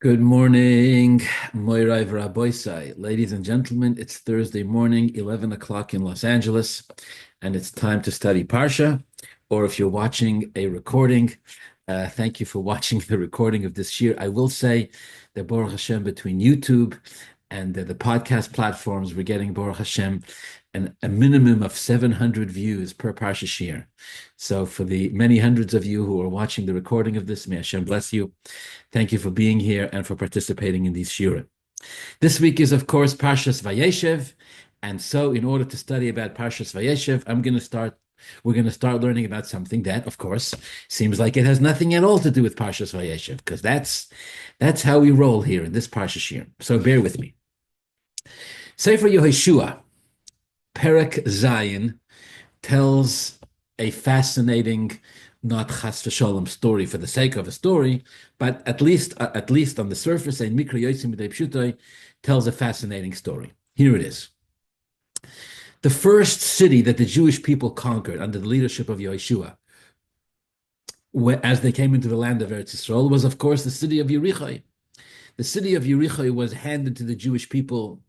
Good morning, Moirai V'Raboisai. Ladies and gentlemen, it's Thursday morning, 11 o'clock in Los Angeles, and it's time to study Parsha. Or if you're watching a recording, thank you for watching the recording of this Shiur. I will say that Baruch Hashem, between YouTube and the podcast platforms, we're getting Baruch Hashem a minimum of 700 views per Parsha Shiur. So for the many hundreds of you who are watching the recording of this, may Hashem bless you. Thank you for being here and for participating in these Shiurim. This week is, of course, Parshas Vayeshev. And so in order to study about Parshas Vayeshev, we're going to start learning about something that, of course, seems like it has nothing at all to do with Parshas Vayeshev, because that's how we roll here in this Parsha Shiur. So bear with me. Sefer Yehoshua, Perek Zayin, tells a fascinating, not chas v'sholem story for the sake of a story, but at least on the surface, a mikra yotzim b'dei pshutai tells a fascinating story. Here it is. The first city that the Jewish people conquered under the leadership of Yehoshua, as they came into the land of Eretz Yisrael, was, of course, the city of Jericho. The city of Jericho was handed to the Jewish people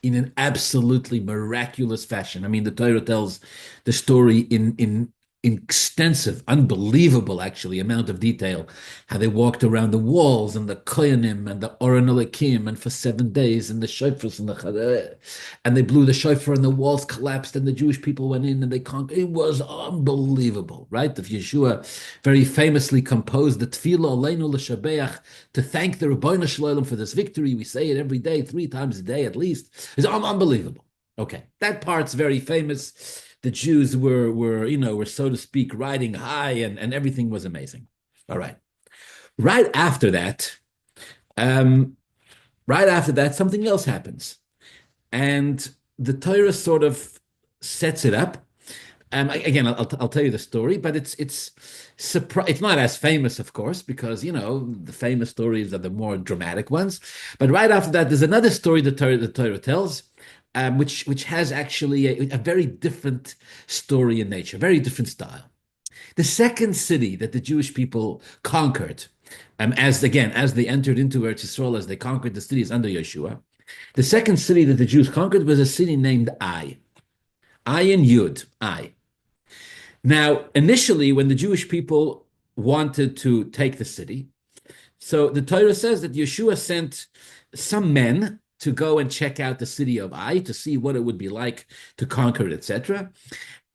in an absolutely miraculous fashion. I mean, the Torah tells the story in extensive, unbelievable, actually, amount of detail, how they walked around the walls and the koyanim and the oren elakim and for 7 days and the shofars and they blew the shofar and the walls collapsed and the Jewish people went in and they conquered. It was unbelievable, right? The Yeshua very famously composed the Tefillah Aleinu L'Shabeach to thank the Ribbono Shel Olam for this victory. We say it every day, 3 times a day at least. It's unbelievable. Okay, that part's very famous. The Jews were, so to speak, riding high, and everything was amazing. All right. Right after that, something else happens, and the Torah sort of sets it up. Again, I'll tell you the story, but it's not as famous, of course, because the famous stories are the more dramatic ones. But right after that, there's another story the Torah tells. Which has actually a very different story in nature, very different style. The second city that the Jewish people conquered, as they entered into Eretz Yisrael, as they conquered the cities under Yehoshua, the second city that the Jews conquered was a city named Ayin Yud, Ai. Now, initially, when the Jewish people wanted to take the city, so the Torah says that Yehoshua sent some men to go and check out the city of Ai to see what it would be like to conquer it, etc.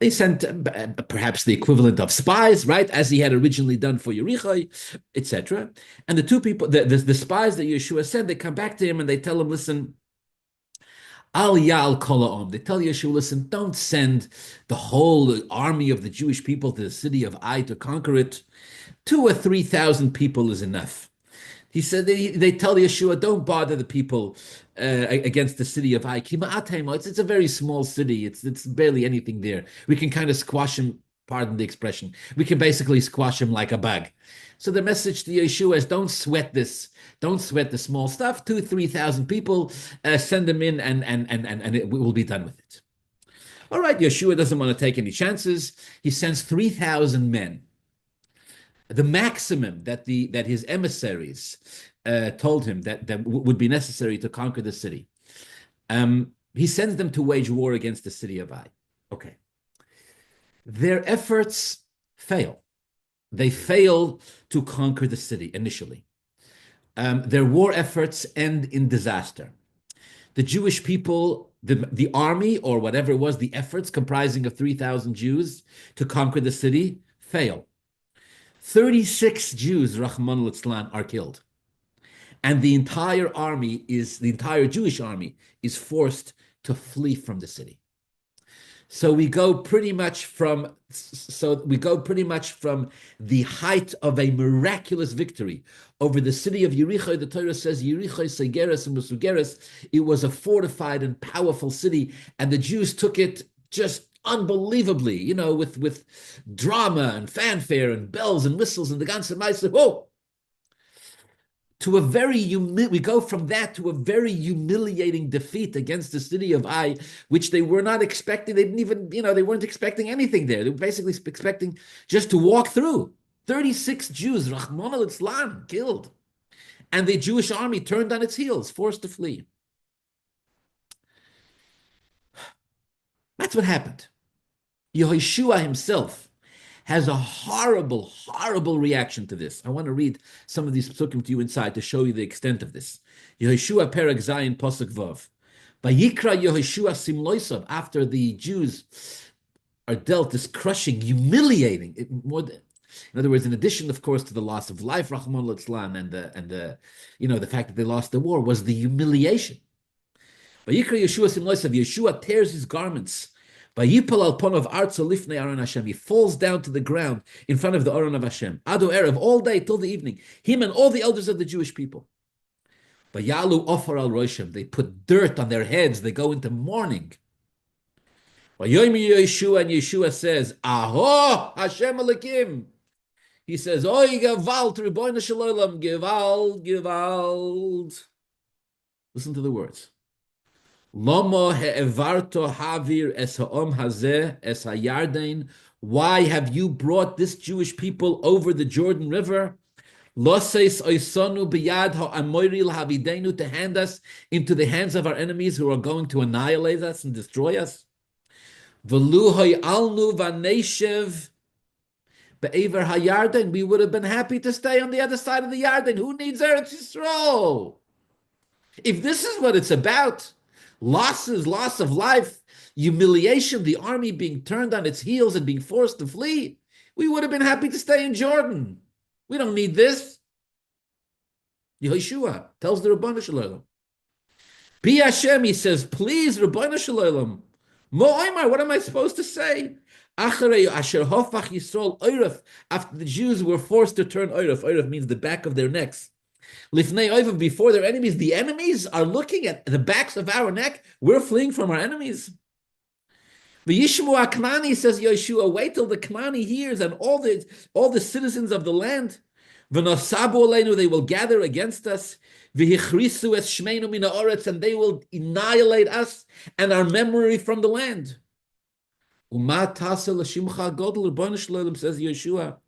They sent perhaps the equivalent of spies, right, as he had originally done for Jericho, etc. And the two people, the spies that Yehoshua sent, they come back to him and they tell him, listen, Al Yal Kolaom. They tell Yehoshua, listen, don't send the whole army of the Jewish people to the city of Ai to conquer it. 2,000 or 3,000 people is enough. He said they tell Yehoshua, don't bother the people against the city of Ai. It's a very small city. It's barely anything there. We can kind of squash him, pardon the expression. We can basically squash him like a bug. So the message to Yehoshua is, don't sweat this. Don't sweat the small stuff. 2,000, 3,000 people, send them in and we will be done with it. All right, Yehoshua doesn't want to take any chances. He sends 3,000 men. The maximum that his emissaries told him that would be necessary to conquer the city. He sends them to wage war against the city of Ai. Okay. Their efforts fail. They fail to conquer the city initially. Their war efforts end in disaster. The Jewish people, the army, or whatever it was, the efforts comprising of 3,000 Jews to conquer the city fail. 36 Jews, Rahman al-Islam, are killed. And the entire Jewish army is forced to flee from the city. So we go pretty much from the height of a miraculous victory over the city of Jericho. The Torah says Jericho Segeres and Musugeres. It was a fortified and powerful city, and the Jews took it just unbelievably, with drama and fanfare and bells and whistles and the ganze Meise. Whoa! We go from that to a very humiliating defeat against the city of Ai, which they were not expecting. They didn't even, they weren't expecting anything there. They were basically expecting just to walk through. 36 Jews, Rahman al-Islam, killed. and the Jewish army turned on its heels, forced to flee. That's what happened. Yehoshua himself has a horrible, horrible reaction to this. I want to read some of these Possukim to you inside to show you the extent of this. Yehoshua Perek Zayin Possuk Vav. Vayikra Yehoshua Simloisav, after the Jews are dealt this crushing, humiliating, in other words, in addition, of course, to the loss of life, Rahman al-Islam, and the fact that they lost the war, was the humiliation. Vayikra Yeshua Simloisav, Yeshua tears his garments. Vayipal al pon of arzo lifnei Aron Hashem. He falls down to the ground in front of the Aron of Hashem. Ado erev, all day till the evening. Him and all the elders of the Jewish people. Vayalu ofar al roishem. They put dirt on their heads. They go into mourning. Vayomi Yeshua, and Yeshua says, Aho Hashem Elokim. He says, Oy gevalt ribono shel olam, gevalt, gevalt. Listen to the words. Lomo he'evarto havir es ha'om hazeh es ha'yarden. Why have you brought this Jewish people over the Jordan River? Loseis oisonu biyad ha'amoiri l'havidenu, to hand us into the hands of our enemies who are going to annihilate us and destroy us. V'lu ho'alnu v'neshev be'ever ha'yarden. We would have been happy to stay on the other side of the Yarden. Who needs Eretz Yisrael? If this is what it's about, losses, loss of life, humiliation, the army being turned on its heels and being forced to flee, we would have been happy to stay in Jordan. We don't need this. Yehoshua tells the Rabbanu Shalom. Bi Hashem, he says, please, Rabbanu Shalom, Mo'imar, what am I supposed to say? Acharei asher hofach Yisrael oiref, after the Jews were forced to turn oiref. Oiref means the back of their necks. Lifnei oivav, before their enemies, the enemies are looking at the backs of our neck. We're fleeing from our enemies. V'yishmu Knani, says Yeshua, wait till the Knani hears, and all the citizens of the land, v'nosabu aleinu, they will gather against us. V'hichrisu es shmeinu min ha'oretz, and they will annihilate us and our memory from the land. U'ma taseh l'shimcha godel, Ribono shel olam, says Yeshua,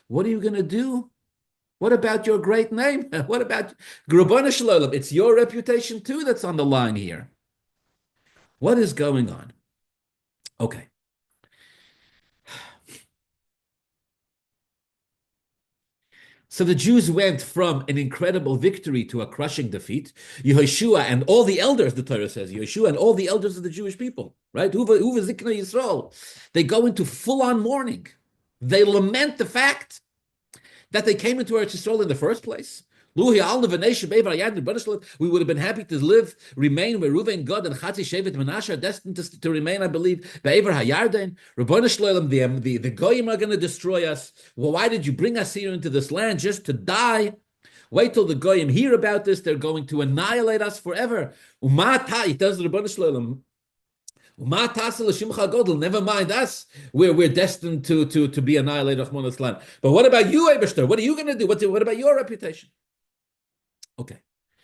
what are you going to do? What about your great name? What about Ribono shel olam? It's your reputation too that's on the line here. What is going on? Okay. So the Jews went from an incredible victory to a crushing defeat. Yehoshua and all the elders, the Torah says, Yehoshua and all the elders of the Jewish people, right? Uva Zikna Yisrael. They go into full-on mourning. They lament the fact that they came into Eretz Yisrael in the first place. We would have been happy to live, remain where Reuven, Gad, and Chatzi Shevet Menashe are destined to remain, I believe. Be'ever HaYarden, Ribono shel olam, the Goyim are going to destroy us. Well, why did you bring us here into this land just to die? Wait till the Goyim hear about this. They're going to annihilate us forever. It does Ribono shel olam. Never mind us. We're destined to be annihilated. But what about you, Eibishter? What are you going to do? What about your reputation? Okay,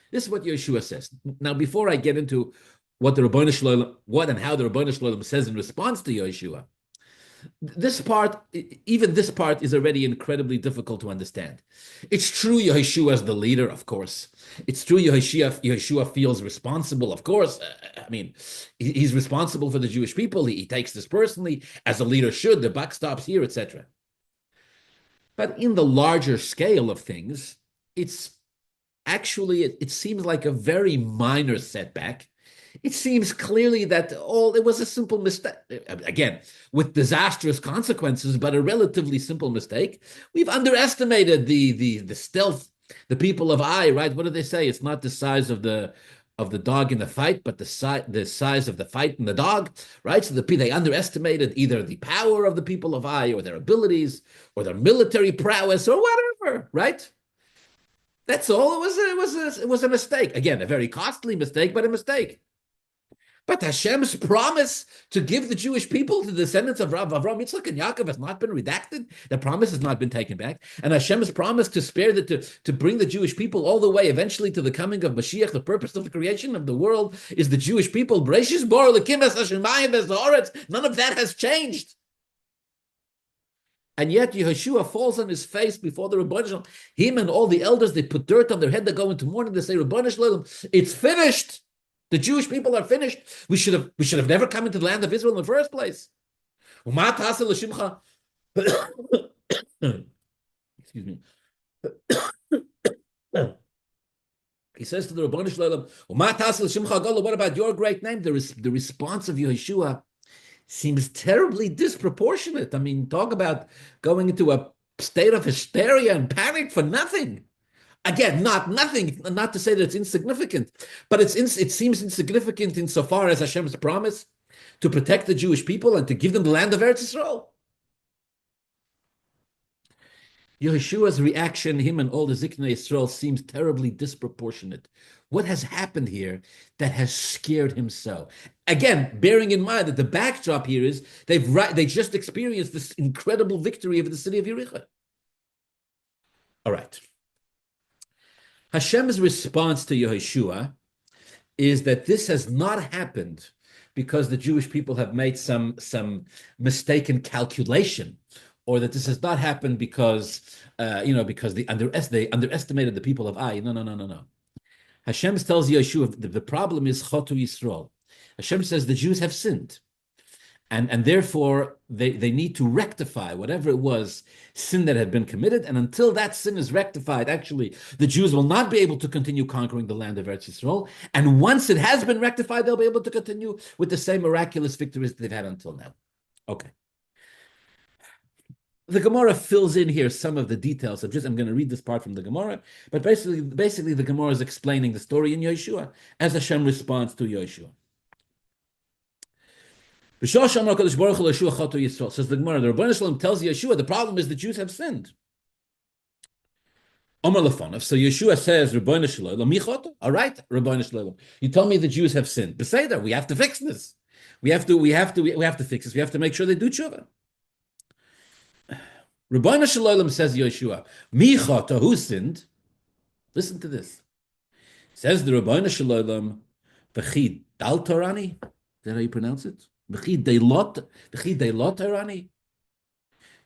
this is what Yeshua says. Now, before I get into what the Ribono shel olam, what and how the Ribono shel olam says in response to Yeshua, even this part is already incredibly difficult to understand. It's true Yehoshua is the leader, of course. It's true Yehoshua feels responsible, of course. He's responsible for the Jewish people. He takes this personally, as a leader should. The buck stops here, etc. But in the larger scale of things, it seems like a very minor setback. It seems clearly that it was a simple mistake, again, with disastrous consequences, but a relatively simple mistake. We've underestimated the stealth, the people of Ai, right? What do they say? It's not the size of the dog in the fight, but the size of the fight in the dog, right? So they underestimated either the power of the people of Ai, or their abilities, or their military prowess, or whatever, right? That's all. It was a mistake. Again, a very costly mistake, but a mistake. But Hashem's promise to give the Jewish people, the descendants of Avraham, Yitzchak, and Yaakov, has not been redacted. The promise has not been taken back. And Hashem's promise to bring the Jewish people all the way eventually to the coming of Mashiach, the purpose of the creation of the world, is the Jewish people. None of that has changed. And yet Yehoshua falls on his face before the Rebbeinu Shalom. Him and all the elders, they put dirt on their head, they go into mourning, they say, Rebbeinu Shalom, it's finished. The Jewish people are finished. We should have never come into the land of Israel in the first place. Excuse me. He says to the Rebbeinu Shalom, what about your great name? The response of Yehoshua seems terribly disproportionate. I mean, talk about going into a state of hysteria and panic for nothing. Again, not to say that it's insignificant, but it seems insignificant insofar as Hashem's promise to protect the Jewish people and to give them the land of Eretz Yisrael. Yehoshua's reaction, him and all the Ziknei Yisrael, seems terribly disproportionate. What has happened here that has scared him so? Again, bearing in mind that the backdrop here is they just experienced this incredible victory over the city of Jericho. All right. Hashem's response to Yehoshua is that this has not happened because the Jewish people have made some mistaken calculation, or that this has not happened because because they underestimated the people of Ayin. No. Hashem tells Yehoshua the problem is Chotu Yisrael. Hashem says the Jews have sinned, and therefore they need to rectify whatever it was sin that had been committed. And until that sin is rectified, actually, the Jews will not be able to continue conquering the land of Eretz Yisrael. And once it has been rectified, they'll be able to continue with the same miraculous victories they've had until now. Okay. The Gemara fills in here some of the details. I'm going to read this part from the Gemara, but basically the Gemara is explaining the story in Yehoshua as Hashem responds to Yehoshua. Says the Gemara, the Rebbeinu Shalom tells Yehoshua the problem is the Jews have sinned. So Yehoshua says, Rebbeinu Shalom, all right, Rebbeinu Shalom, you told me the Jews have sinned. Beseder, we have to fix this. We have to fix this. We have to make sure they do tshuva. Rebbeinu Shalom, says Yehoshua, Michata, who sinned? Listen to this. Says the Rebbeinu Shalom, V'chi dal Torani. Is that how you pronounce it? V'chi deilot Torani.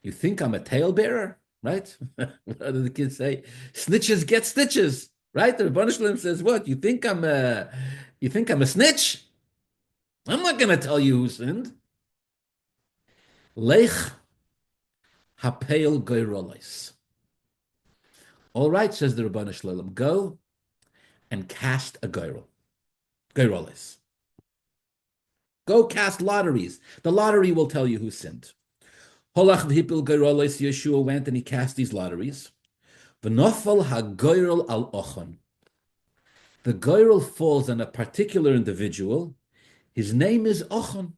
You think I'm a talebearer, right? What do the kids say? Snitches get stitches, right? The Rebbeinu Shalom says, what? You think I'm a snitch? I'm not going to tell you who sinned. Lech Hapeil Goyrolis. All right, says the Rebbeinu Shalom, go and cast a Goyrolis. Go cast lotteries. The lottery will tell you who sinned. Holach v'hipil Goyrolis, Yeshua went and he cast these lotteries. V'nofal ha-goyrol al Achan. The goyrol falls on a particular individual. His name is Achan.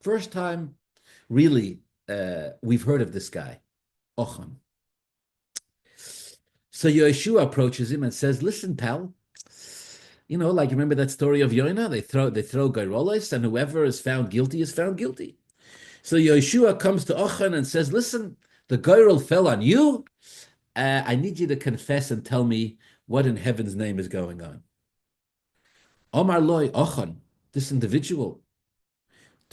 First time, really, we've heard of this guy, Achan. So Yehoshua approaches him and says, listen, pal, like remember that story of Yonah? They throw Gairolis, and whoever is found guilty is found guilty. So Yehoshua comes to Achan and says, listen, the Gairol fell on you. I need you to confess and tell me what in heaven's name is going on. Omar loy Achan, this individual.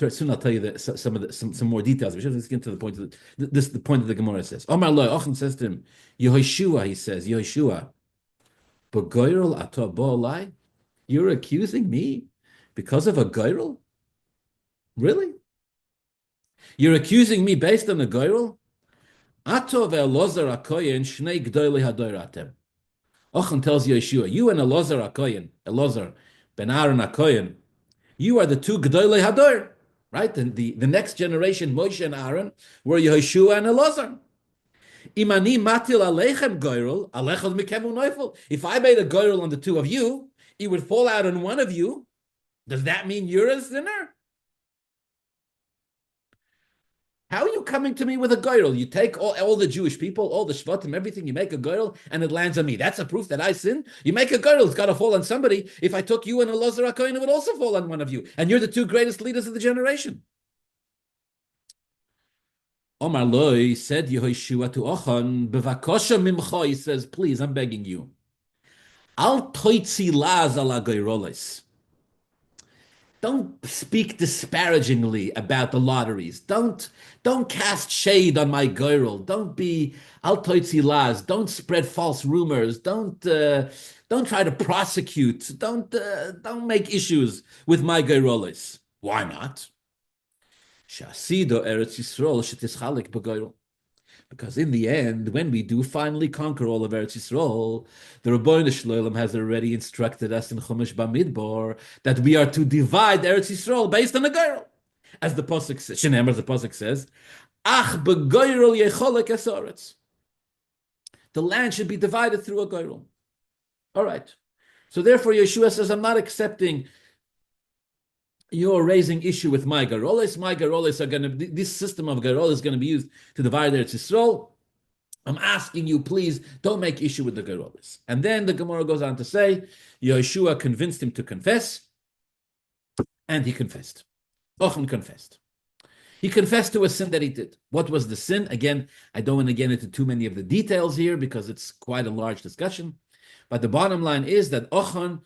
Soon I'll tell you some more details. Let's get to the point. The point that the Gemara says. Omar loy Achan says to him, Yehoshua, he says, Yehoshua, B'goyrel ato bo'olai? You're accusing me because of a goyrel? Really? You're accusing me based on a goyrel? Ato ve'elozar hakoyen shnei gdoilei hadoir atem. Achan tells Yehoshua, you and Elozar hakoyen, Elozar ben Aaron hakoyen, you are the two gdoilei hadoir, right? And the next generation, Moshe and Aaron, were Yehoshua and Elozar. Imani matil alechem goyrel, alechad mikemu neufel. If I made a goyrel on the two of you, it would fall out on one of you. Does that mean you're a sinner? How are you coming to me with a goyrel? You take all the Jewish people, all the shvatim, everything, you make a goyrel, and it lands on me. That's a proof that I sinned? You make a goyrel, it's got to fall on somebody. If I took you and Elazar HaKohen, it would also fall on one of you. And you're the two greatest leaders of the generation. Omar Loi, said Yehoshua to Achan, Bevakosha mimcha, he says, please, I'm begging you. Al toitzi laz ala goyroles. don't speak disparagingly about the lotteries. Don't cast shade on my girl. Don't be altoitzi las. Don't spread false rumors. Don't try to prosecute. Don't make issues with my girolis. Why not? Shasido Eretz Yisrael shetischalik b'girol. Because in the end, when we do finally conquer all of Eretz Yisrael, the Rebbeinu Shloim has already instructed us in Chumash Bamidbar that we are to divide Eretz Yisrael based on a girl. As the Possuk says, the Possuk says, Ach b'goyrol yecholek esoretz. The land should be divided through a girl. All right. So therefore, Yeshua says, I'm not accepting you're raising issue with my garoles. My garoles are going to be, this system of garoles is going to be used to divide Eretz Yisrael. I'm asking you, please don't make issue with the garoles. And then the Gemara goes on to say, Yehoshua convinced him to confess, and he confessed. Achan confessed. He confessed to a sin that he did. What was the sin? Again, I don't want to get into too many of the details here because it's quite a large discussion. But the bottom line is that Achan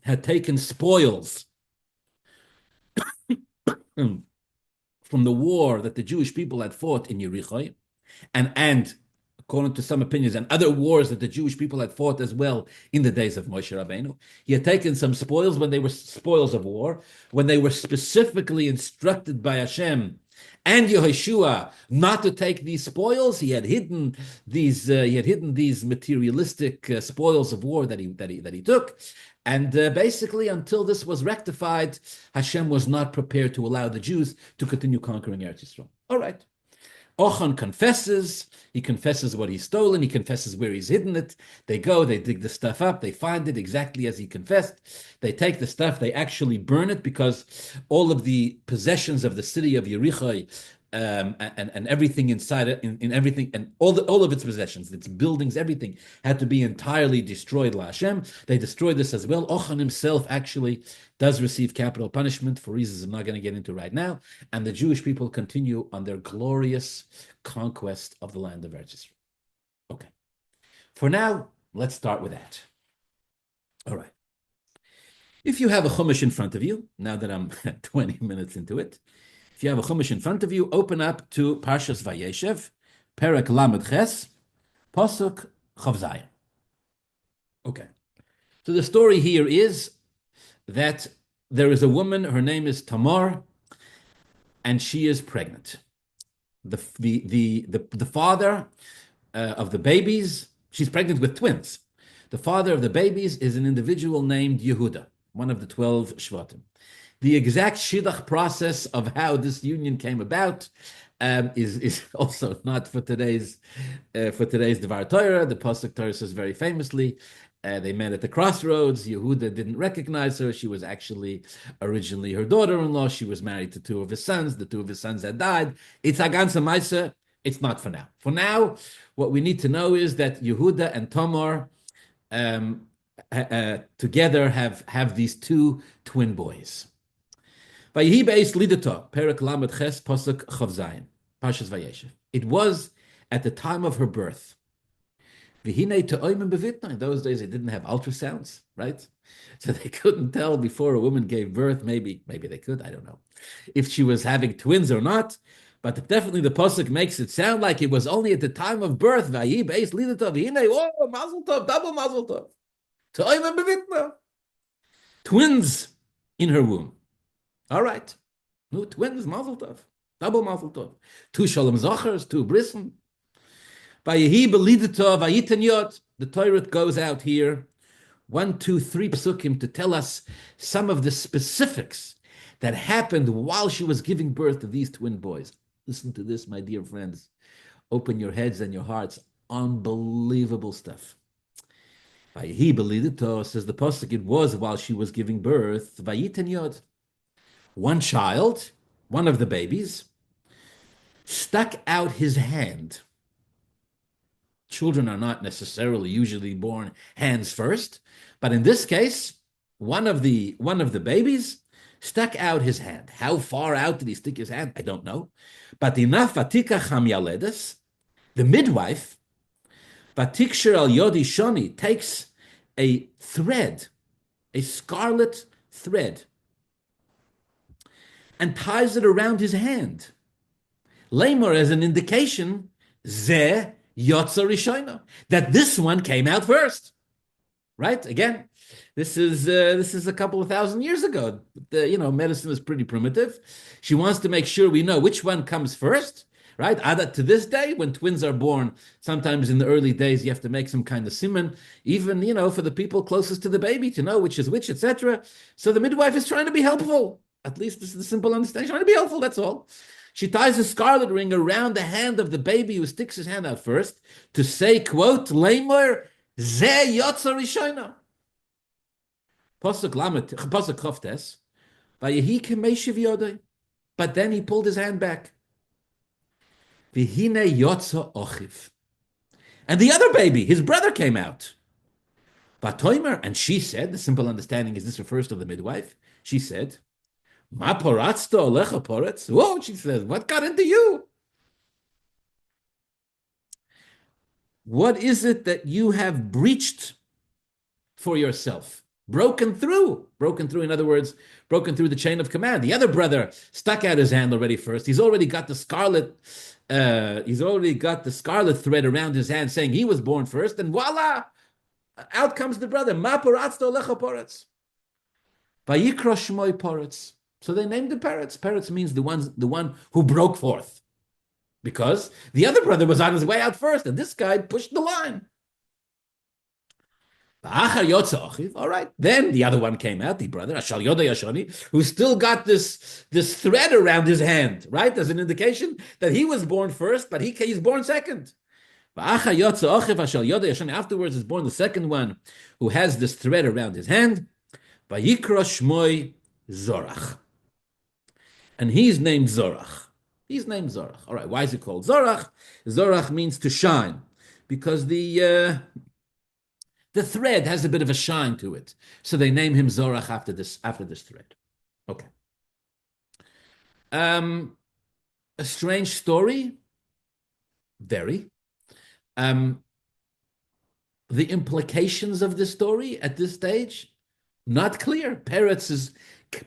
had taken spoils from the war that the Jewish people had fought in Jericho, and according to some opinions, and other wars that the Jewish people had fought as well in the days of Moshe Rabbeinu. He had taken some spoils when they were spoils of war, when they were specifically instructed by Hashem and Yehoshua not to take these spoils. He had hidden these materialistic spoils of war that he took. And basically, until this was rectified, Hashem was not prepared to allow the Jews to continue conquering Eretz Yisrael. All right. Achan confesses. He confesses what he's stolen. He confesses where he's hidden it. They go, they dig the stuff up. They find it exactly as he confessed. They take the stuff. They actually burn it because all of the possessions of the city of Jericho and everything inside it, in everything, and all of its possessions, its buildings, everything had to be entirely destroyed. La Hashem, they destroyed this as well. Achan himself actually does receive capital punishment for reasons I'm not going to get into right now, and the Jewish people continue on their glorious conquest of the land of Eretz Yisrael. Okay, for now, let's start with that. All right. If you have a Chumash in front of you, now that I'm 20 minutes into it, if you have a Chumash in front of you, open up to Parshas Vayeshev, Perek Lamed Ches, Possuk Chav Zayin. Okay. So the story here is that there is a woman, her name is Tamar, and she is pregnant. The father of the babies, she's pregnant with twins. The father of the babies is an individual named Yehuda, one of the 12 Shvatim. The exact shidduch process of how this union came about is also not for today's Dvar Torah. The Possuk Torah says very famously, they met at the crossroads. Yehuda didn't recognize her. She was actually originally her daughter-in-law. She was married to two of his sons. The two of his sons had died. It's a ganze Maisa. It's not for now. For now, what we need to know is that Yehuda and Tamar together have these two twin boys. Vayehi beis lidato, Perek Lamed Ches, Possuk Chav Zayin, Parshas Vayeshev. It was at the time of her birth. V'hinei te'oimim bevitna. In those days, they didn't have ultrasounds, right? So they couldn't tell before a woman gave birth. Maybe they could. I don't know if she was having twins or not. But definitely, the Possuk makes it sound like it was only at the time of birth. Vayehi beis lidato, v'hinei, oh, mazel tov, double mazel tov. Te'oimim bevitna. Twins in her womb. All right. No twins, mazel tov. Double mazel tov. Two shalom zachars, two brism. Vayehi belidito vayiten yot. The Torah goes out here, 1, 2, 3 psukim to tell us some of the specifics that happened while she was giving birth to these twin boys. Listen to this, my dear friends. Open your heads and your hearts. Unbelievable stuff. Vayehi belidito, says the Possuk, it was while she was giving birth. Vayiten yot. One child, one of the babies, stuck out his hand. Children are not necessarily usually born hands first, but in this case, one of the babies stuck out his hand. How far out did he stick his hand? I don't know. But enough vatika chamyaledes, the midwife, vatikshir al yodi shoni, takes a thread, a scarlet thread, and ties it around his hand. Lamor as an indication, Zeh Yotza Rishona, that this one came out first. Right? Again, this is a couple of thousand years ago. Medicine is pretty primitive. She wants to make sure we know which one comes first. Right? To this day, when twins are born, sometimes in the early days, you have to make some kind of siman, even, for the people closest to the baby to know which is which, etc. So the midwife is trying to be helpful. At least this is the simple understanding. She's trying to be helpful, that's all. She ties a scarlet ring around the hand of the baby who sticks his hand out first to say, quote, Leimer Ze Yotza Rishona. Possuk Choftes, Vayehi Kemeshiv Yodai. But then he pulled his hand back. Vihine Yotza Ochiv. And the other baby, his brother, came out. Vatoimer, and she said, the simple understanding is this refers to the midwife. She said, Ma poratzto alecha poretz? Whoa, she says, what got into you? What is it that you have breached for yourself? Broken through, in other words, broken through the chain of command. The other brother stuck out his hand already first. He's already got the scarlet thread around his hand saying he was born first, and voila, out comes the brother. Ma poratzto alecha poretz. Vayikra shmoi poretz. So they named him Peretz. Peretz means the one who broke forth. Because the other brother was on his way out first, and this guy pushed the line. All right. Then the other one came out, the brother, Ashal Yoda Yashoni, who still got this thread around his hand, right? As an indication that he was born first, but he's born second. Afterwards is born the second one who has this thread around his hand. Vayikra shmoi Zorach. And he's named Zorach. All right, why is it called Zorach? Zorach means to shine, because the thread has a bit of a shine to it. So they name him Zorach after this thread. Okay. A strange story. Very. The implications of this story at this stage, not clear.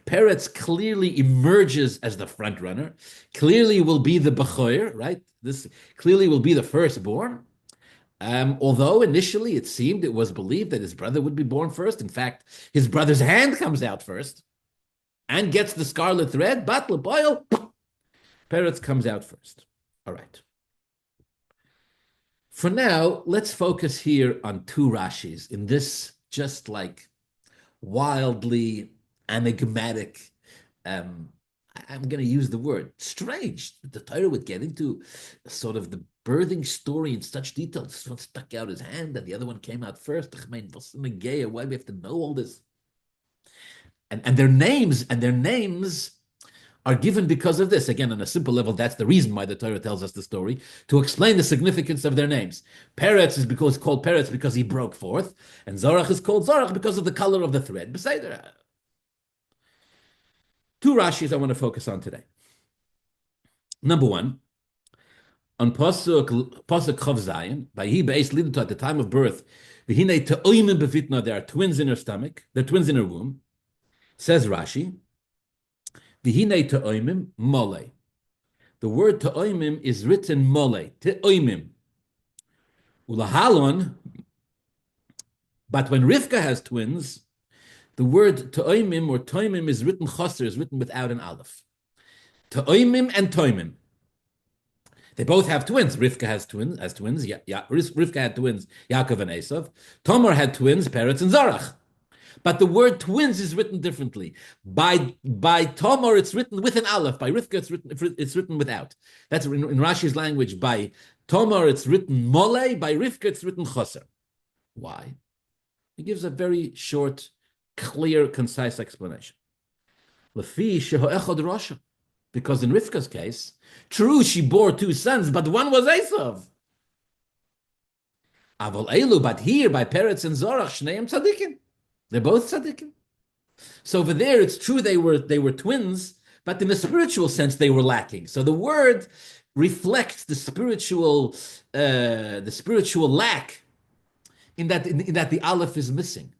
Peretz clearly emerges as the front runner, clearly will be the Bechoyer, right? This clearly will be the firstborn. Although initially it was believed that his brother would be born first. In fact, his brother's hand comes out first and gets the scarlet thread, but Lepoil, Peretz comes out first. All right. For now, let's focus here on two Rashis in this just like wildly enigmatic, I'm going to use the word strange. The Torah would get into sort of the birthing story in such detail. This one stuck out his hand and the other one came out first. Why do we have to know all this? And their names are given because of this. Again, on a simple level, that's the reason why the Torah tells us the story, to explain the significance of their names. Peretz is called Peretz because he broke forth, and Zorach is called Zorach because of the color of the thread. Beseder. Two Rashis I want to focus on today. Number one, on Possuk Chav Zayin, Vayhi Beis Likkutei, at the time of birth, V'hinei Te'oimim bevitna, there are twins in her stomach, there are twins in her womb. Says Rashi, V'hinei Te'oimim Mole. The word Te'oimim is written Mole, Te'oimim. Ulahalon, but when Rivka has twins, the word Toimim or Toimim is written Choser, is written without an aleph. Toimim and Toimim. They both have twins. Rivka has twins. Rivka had twins, Yaakov and Esav. Tamar had twins, Peretz and Zarach. But the word twins is written differently. By Tamar, it's written with an aleph. By Rivka, it's written without. That's in Rashi's language. By Tamar, it's written Mole. By Rivka, it's written Choser. Why? He gives a very short, clear, concise explanation. Because in Rivka's case, true, she bore two sons, but one was Esav. But here, by Peretz and Zorach, Shneim tzaddikim. They're both tzaddikim. So over there, it's true they were twins, but in a spiritual sense, they were lacking. So the word reflects the spiritual lack in that the aleph is missing.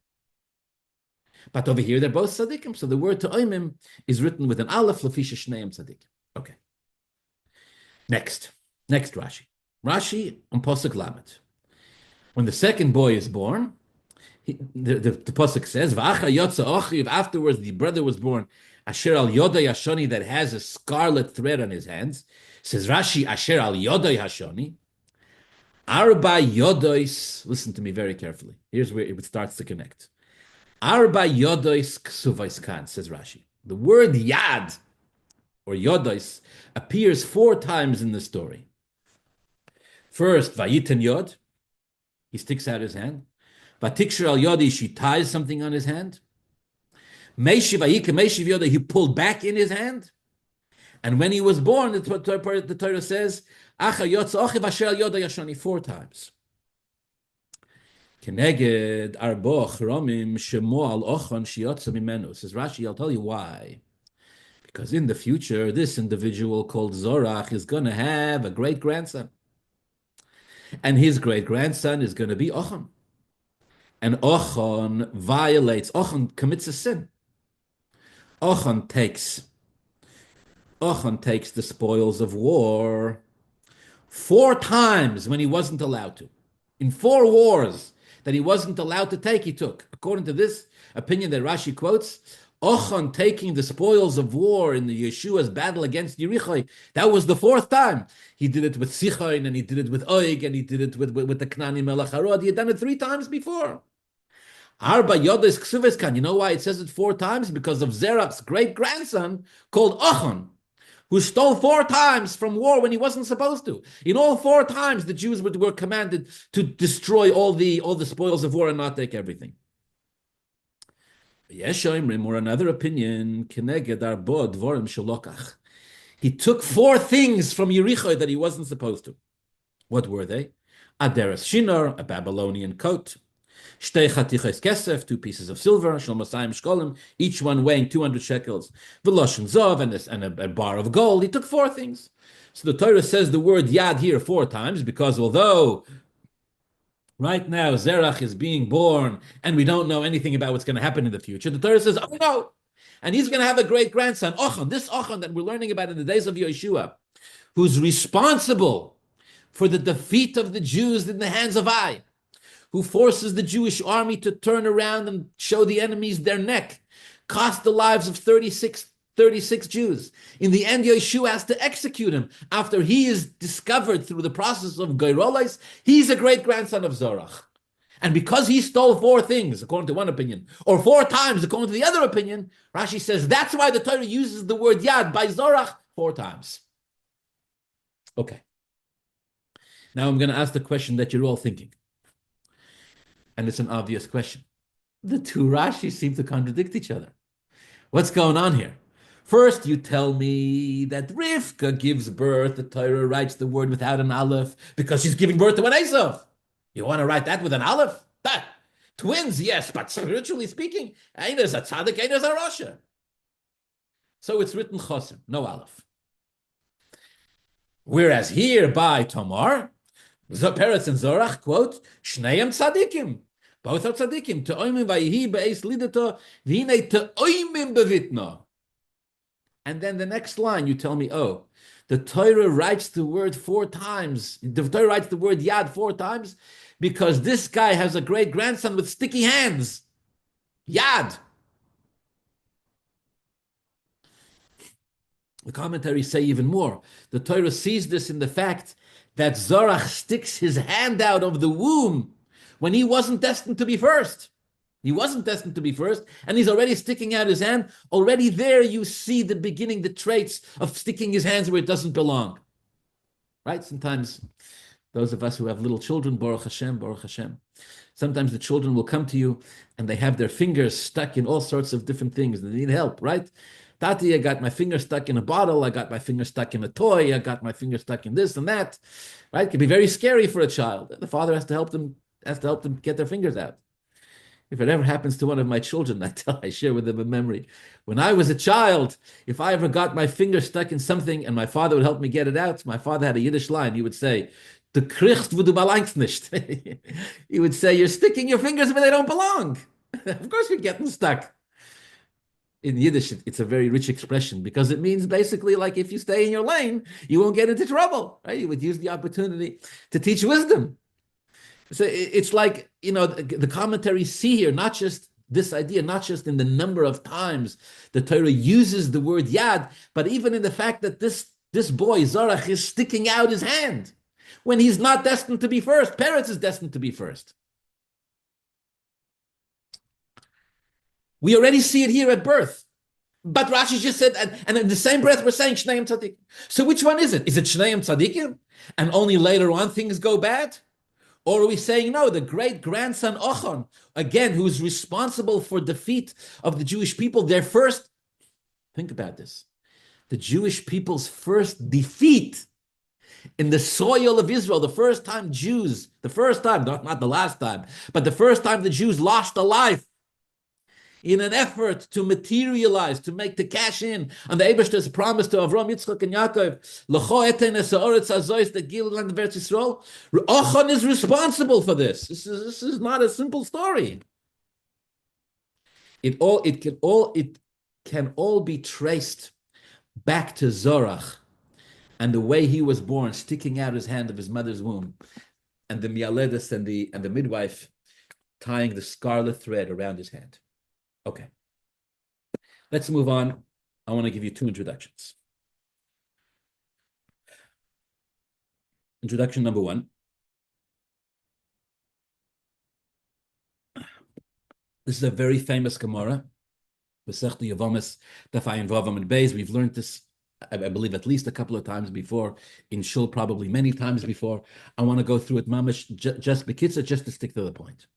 But over here, they're both tzaddikim. So the word to'imim is written with an aleph, lefisha shneim tzaddikim. Okay. Next Rashi. Rashi on Possuk Lamed. When the second boy is born, the Possuk says, V'acha yotza ochiv, afterwards the brother was born, asher al yodai hashoni, that has a scarlet thread on his hands. Says Rashi, asher al yodai hashoni. Arba yodois, listen to me very carefully. Here's where it starts to connect. Arba yodois ksuvais kan, says Rashi. The word yad, or yodois, appears 4 times in the story. First, vayiten yod, he sticks out his hand. Vatikshir al yodi, she ties something on his hand. Meishiv vayike meishiv yoda, he pulled back in his hand. And when he was born, the Torah says, Acha yotza ochiv asher al yoda yashani, 4 times. Keneged arbo chromim shemo al ochon shiyotza mimenu. Says Rashi, I'll tell you why. Because in the future, this individual called Zorach is going to have a great-grandson. And his great-grandson is going to be Achan. And Achan commits a sin. Achan takes the spoils of war 4 times when he wasn't allowed to. In 4 wars that he wasn't allowed to take, he took. According to this opinion that Rashi quotes, Achan taking the spoils of war in the Yeshua's battle against Jericho, that was the 4th time. He did it with Sichon, and he did it with Oig, and he did it with the Knani Melech Harod. He had done it 3 times before. Arba Yodes Ksuveskan. You know why it says it 4 times? Because of Zerach's great-grandson called Achan, who stole 4 times from war when he wasn't supposed to. In all 4 times, the Jews were commanded to destroy all the spoils of war and not take everything. Yeshoimrim, or another opinion, Keneged Arbo Dvorim Shalokach. He took 4 things from Jericho that he wasn't supposed to. What were they? Aderes Shinar, a Babylonian coat. Shtei Chatiches Kesef, 2 pieces of silver. Shalmasayim Shkolim, each one weighing 200 shekels. V'loshen Zov, and a bar of gold. He took 4 things. So the Torah says the word Yad here 4 times, because although right now Zerach is being born and we don't know anything about what's going to happen in the future, the Torah says, oh no, and he's going to have a great-grandson, Achan, this Achan that we're learning about in the days of Yehoshua, who's responsible for the defeat of the Jews in the hands of Ayin, who forces the Jewish army to turn around and show the enemies their neck, cost the lives of 36 Jews. In the end, Yehoshua has to execute him. After he is discovered through the process of Goliath, he's a great-grandson of Zorach. And because he stole 4 things, according to one opinion, or 4 times, according to the other opinion, Rashi says that's why the Torah uses the word Yad by Zorach 4 times. Okay. Now I'm going to ask the question that you're all thinking. And it's an obvious question. The 2 Rashis seem to contradict each other. What's going on here? First, you tell me that Rivka gives birth, the Torah writes the word without an aleph, because she's giving birth to an Esav. You want to write that with an aleph? That. Twins, yes, but spiritually speaking, Ein is a tzaddik, Ein is a rasha. So it's written chosim, no aleph. Whereas here by Tamar, Peretz and Zorach quote, Shneim tzaddikim. Both are tzaddikim. Te'oimim vayihi be'eis lidato, v'hinei te'oimim bevitno. And then the next line, you tell me, oh, the Torah writes the word 4 times. The Torah writes the word Yad 4 times because this guy has a great-grandson with sticky hands. Yad. The commentaries say even more. The Torah sees this in the fact that Zorach sticks his hand out of the womb when he wasn't destined to be first. He wasn't destined to be first, and he's already sticking out his hand. Already there you see the beginning, the traits of sticking his hands where it doesn't belong. Right? Sometimes those of us who have little children, Baruch Hashem, sometimes the children will come to you and they have their fingers stuck in all sorts of different things. They need help, right? Tati, I got my finger stuck in a bottle. I got my finger stuck in a toy. I got my finger stuck in this and that. Right? It can be very scary for a child. The father has to help them get their fingers out. If it ever happens to one of my children, I share with them a memory. When I was a child, if I ever got my finger stuck in something and my father would help me get it out, my father had a Yiddish line. He would say, "Du kriegst, wo du belangst nicht." He would say, "You're sticking your fingers where they don't belong." Of course, you're getting stuck. In Yiddish, it's a very rich expression because it means basically like if you stay in your lane, you won't get into trouble, right? You would use the opportunity to teach wisdom. So it's like, the commentaries see here, not just this idea, not just in the number of times the Torah uses the word yad, but even in the fact that this boy, Zorach, is sticking out his hand when he's not destined to be first. Peretz is destined to be first. We already see it here at birth. But Rashi just said, and in the same breath, we're saying Shneim Tzadikim. So which one is it? Is it Shneim Tzadikim? And only later on things go bad? Or are we saying, no, the great-grandson Achan, again, who's responsible for defeat of the Jewish people, their first, think about this, the Jewish people's first defeat in the soil of Israel, the first time, not the last time, but the first time the Jews lost a life in an effort to materialize, to cash in on the Eibishter's promise to Avram, Yitzchak, and Yaakov, L'cho eten es ha'oretz hazois, the Gilgulei and the Eretz Yisrael. Achan is responsible for this. This is not a simple story. It can all be traced back to Zorach and the way he was born, sticking out his hand of his mother's womb, and the mialedes and the midwife tying the scarlet thread around his hand. Okay, let's move on. I want to give you two introductions. Introduction number one. This is a very famous Gemara, Masechta Yevamos, Daf Ayin Vav and Beis. We've learned this, I believe, at least a couple of times before, in Shul probably many times before. I want to go through it, mamash, just bekitza, just to stick to the point.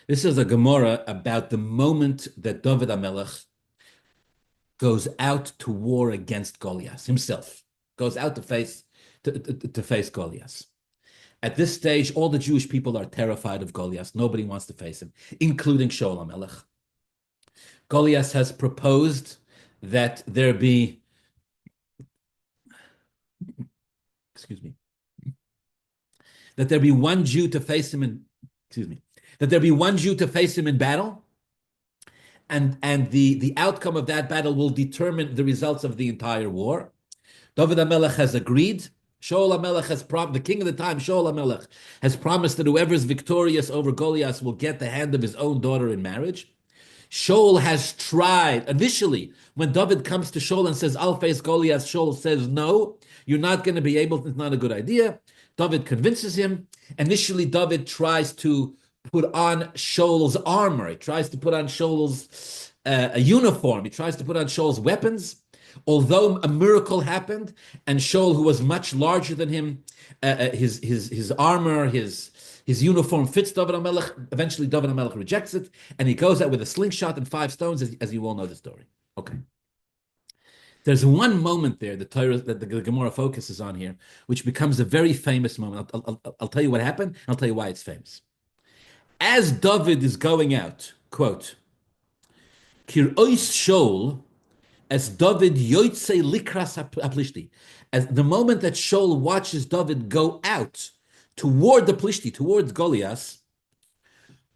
This is a Gemara about the moment that David HaMelech goes out to war against Goliath himself, goes out to face Goliath. At this stage, all the Jewish people are terrified of Goliath. Nobody wants to face him, including Shaul HaMelech. Goliath has proposed that there be, that there be one Jew to face him that there be one Jew to face him in battle, and the outcome of that battle will determine the results of the entire war. David HaMelech has agreed. Shaul HaMelech the king of the time, Shaul HaMelech, has promised that whoever is victorious over Goliath will get the hand of his own daughter in marriage. Shaul has tried, initially, when David comes to Shaul and says, I'll face Goliath, Shaul says, no, you're not going to be able, it's not a good idea. David convinces him. Initially, David tries to put on Shaul's armor. He tries to put on Shaul's a uniform. He tries to put on Shaul's weapons. Although a miracle happened, and Shaul, who was much larger than him, his armor, his uniform fits David HaMelech. Eventually, David HaMelech rejects it, and he goes out with a slingshot and 5 stones, as you all know the story. Okay. There's one moment there that the Gemara focuses on here, which becomes a very famous moment. I'll tell you what happened, and I'll tell you why it's famous. As David is going out, quote, Kir ois Shaul, as David yoitze likras aplishti, as the moment that Shaul watches David go out toward the Plishti, towards Goliath,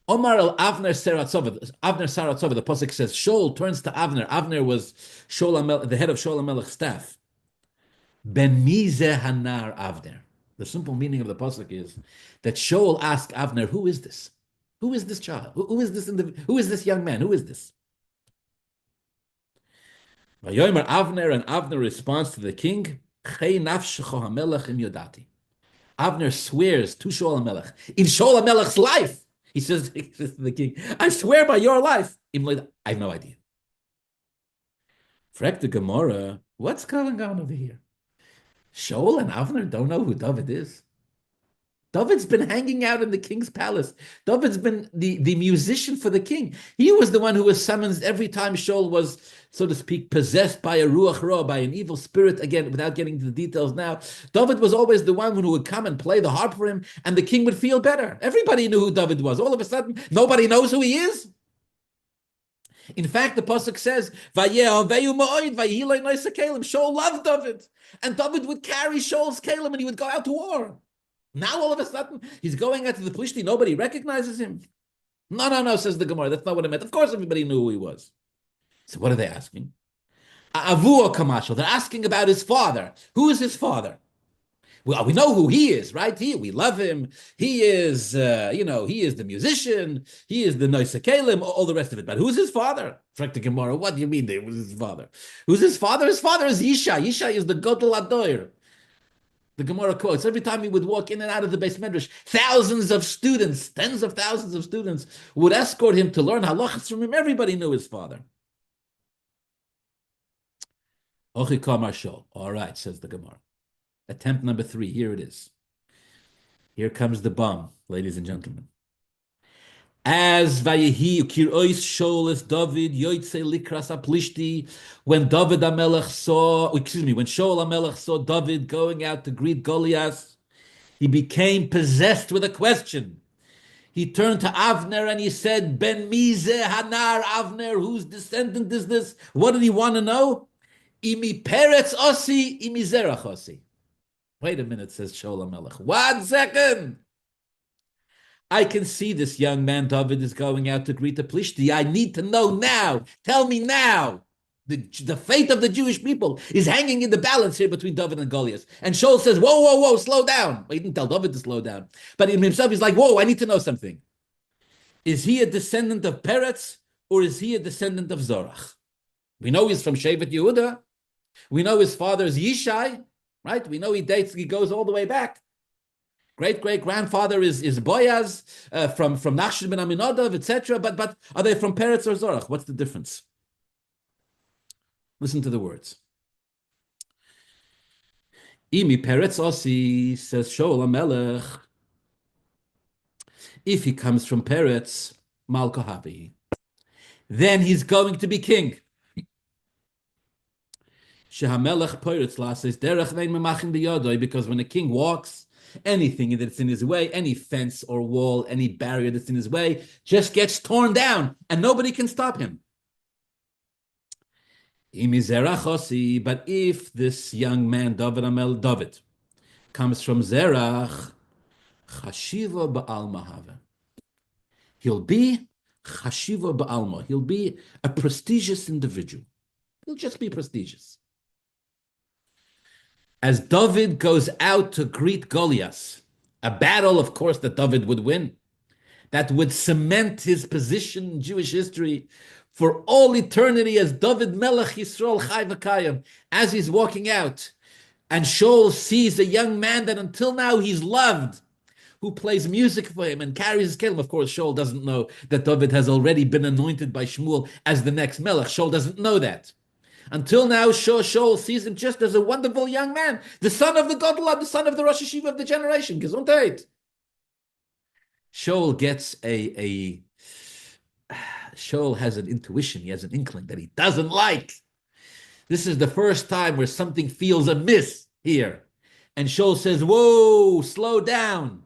Omar el Avner Saratzova, the Possuk says, Shaul turns to Avner. Avner was the head of Shaul HaMelech's staff. Ben mizeh hanar Avner. The simple meaning of the Possuk is that Shaul asked Avner, who is this? Who is this child? Who is this young man? Who is this? Vayomer Avner, and Avner responds to the king, Chei nafshecho hamelech im yodati. Avner swears to Shaul HaMelech, in Shaul HaMelech's life, he says to the king, I swear by your life. I have no idea. Frek the Gemara, what's going on over here? Shaul and Avner don't know who David is. David's been hanging out in the king's palace. David's been the musician for the king. He was the one who was summoned every time Shaul was, so to speak, possessed by a ruach ra, by an evil spirit. Again, without getting into the details now, David was always the one who would come and play the harp for him, and the king would feel better. Everybody knew who David was. All of a sudden, nobody knows who he is. In fact, the Possuk says, Shaul loved David, and David would carry Shaul's kelim and he would go out to war. Now all of a sudden, he's going out to the Plishti, nobody recognizes him. No, no, no, says the Gemara. That's not what I meant. Of course, everybody knew who he was. So what are they asking? Avua Kamashal. They're asking about his father. Who is his father? Well, we know who he is, right? We love him. He is, he is the musician. He is the Noise Kalim, all the rest of it. But who's his father? Frek Gemara. What do you mean? Who's his father? Who's his father? His father is Yishai. Yishai is the Godel Adoir. The Gemara quotes every time he would walk in and out of the Beis Medrash, thousands of students, tens of thousands of students would escort him to learn halachas from him. Everybody knew his father. All right, says the Gemara. Attempt number 3. Here it is. Here comes the bomb, ladies and gentlemen. As Vayehi Kirois Sholes David Yoitze Likras Aplishti, when David Amelech saw, when Shaul Amelech saw David going out to greet Goliath, he became possessed with a question. He turned to Avner and he said, Ben Mize Hanar Avner, whose descendant is this? What did he want to know? Imi Peretz Osi, Imi Zerach Osi. Wait a minute, says Shaul HaMelech. 1 second. I can see this young man, David, is going out to greet the Plishti. I need to know now. Tell me now. The fate of the Jewish people is hanging in the balance here between David and Goliath. And Shaul says, whoa, whoa, whoa, slow down. Well, he didn't tell David to slow down. But in himself, he's like, whoa, I need to know something. Is he a descendant of Peretz or is he a descendant of Zorach? We know he's from Shevet Yehuda. We know his father is Yishai. Right? We know he goes all the way back. Great-great-grandfather is Boaz from Nachshon ben Aminadav, etc. But are they from Peretz or Zorach? What's the difference? Listen to the words. Imi Peretz Osi, says Shaul HaMelech. If he comes from Peretz, Malkohavi, then he's going to be king. Because when a king walks, anything that's in his way, any fence or wall, any barrier that's in his way, just gets torn down and nobody can stop him. But if this young man, David, comes from Zerach, Chashiva Ba'al Mahava, he'll be Chashiva Ba'alma. He'll be a prestigious individual. He'll just be prestigious. As David goes out to greet Goliath, a battle, of course, that David would win, that would cement his position in Jewish history for all eternity as David Melech Yisrael Chai V'Kayim, as he's walking out, and Shaul sees a young man that until now he's loved, who plays music for him and carries his kelim. Of course, Shaul doesn't know that David has already been anointed by Shmuel as the next Melech. Shaul doesn't know that. Until now, Shaul sees him just as a wonderful young man, the son of the Godla, the son of the Rosh Hashiva of the generation. Gesundheit. Shaul gets Shaul has an intuition, he has an inkling that he doesn't like. This is the first time where something feels amiss here. And Shaul says, whoa, slow down.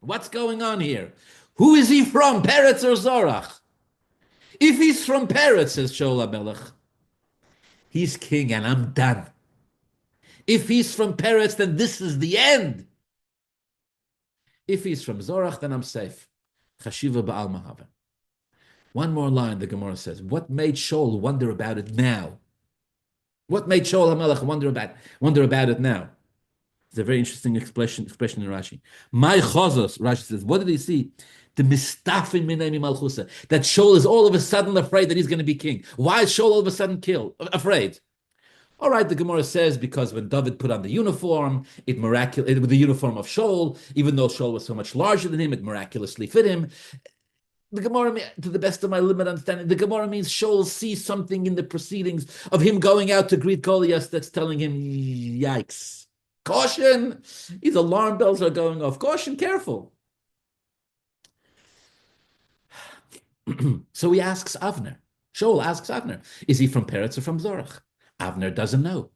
What's going on here? Who is he from, Peretz or Zorach? If he's from Peretz, says Shaul HaMelech, he's king and I'm done. If he's from Peretz, then this is the end. If he's from Zorach, then I'm safe. Chashiva Ba'al Mahava. One more line, the Gemara says. What made Shaul wonder about it now? What made Shaul HaMelech wonder about it now? It's a very interesting expression in Rashi. My chazos, Rashi says, what did he see? The mistafim minemi malchusa. That Shaul is all of a sudden afraid that he's going to be king. Why is Shaul all of a sudden afraid? All right, the Gemara says because when David put on the uniform, with the uniform of Shaul, even though Shaul was so much larger than him, it miraculously fit him. The Gemara, to the best of my limited understanding, the Gemara means Shaul sees something in the proceedings of him going out to greet Goliath that's telling him, yikes. Caution! His alarm bells are going off. Caution, careful. So he asks Avner. Shaul asks Avner, is he from Peretz or from Zorach? Avner doesn't know.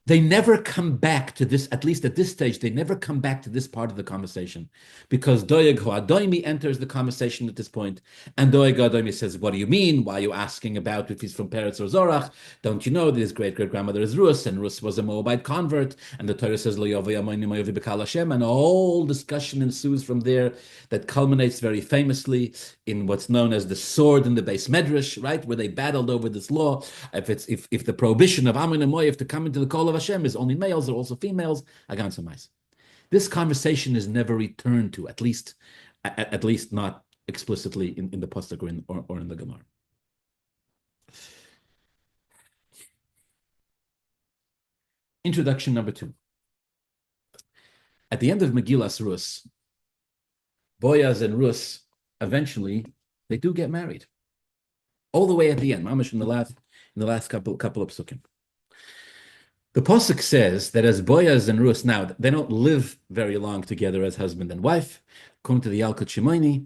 they never come back to this, at least at this stage, they never come back to this part of the conversation, because Doeg Hoadoimi enters the conversation at this point, and Doeg Hoadoimi says, what do you mean? Why are you asking about if he's from Peretz or Zorach? Don't you know that his great-great-grandmother is Rus, and Rus was a Moabite convert, and the Torah says, Lo Yovi Amoini Moavi B'Kal Hashem, and a whole discussion ensues from there that culminates very famously in what's known as the sword in the Beis Medrash, right, where they battled over this law. If the prohibition of Amin and Moav to come into the call of Hashem is only males or also females, Agan Samais. This conversation is never returned to, at least not explicitly in the Possuk or in the Gemara. Introduction number 2. At the end of Megillas Rus, Boaz and Rus eventually they do get married. All the way at the end, mamash in the last couple of psukim. The Possuk says that as Boaz and Rus, now they don't live very long together as husband and wife. According to the Yalkut Shimoni,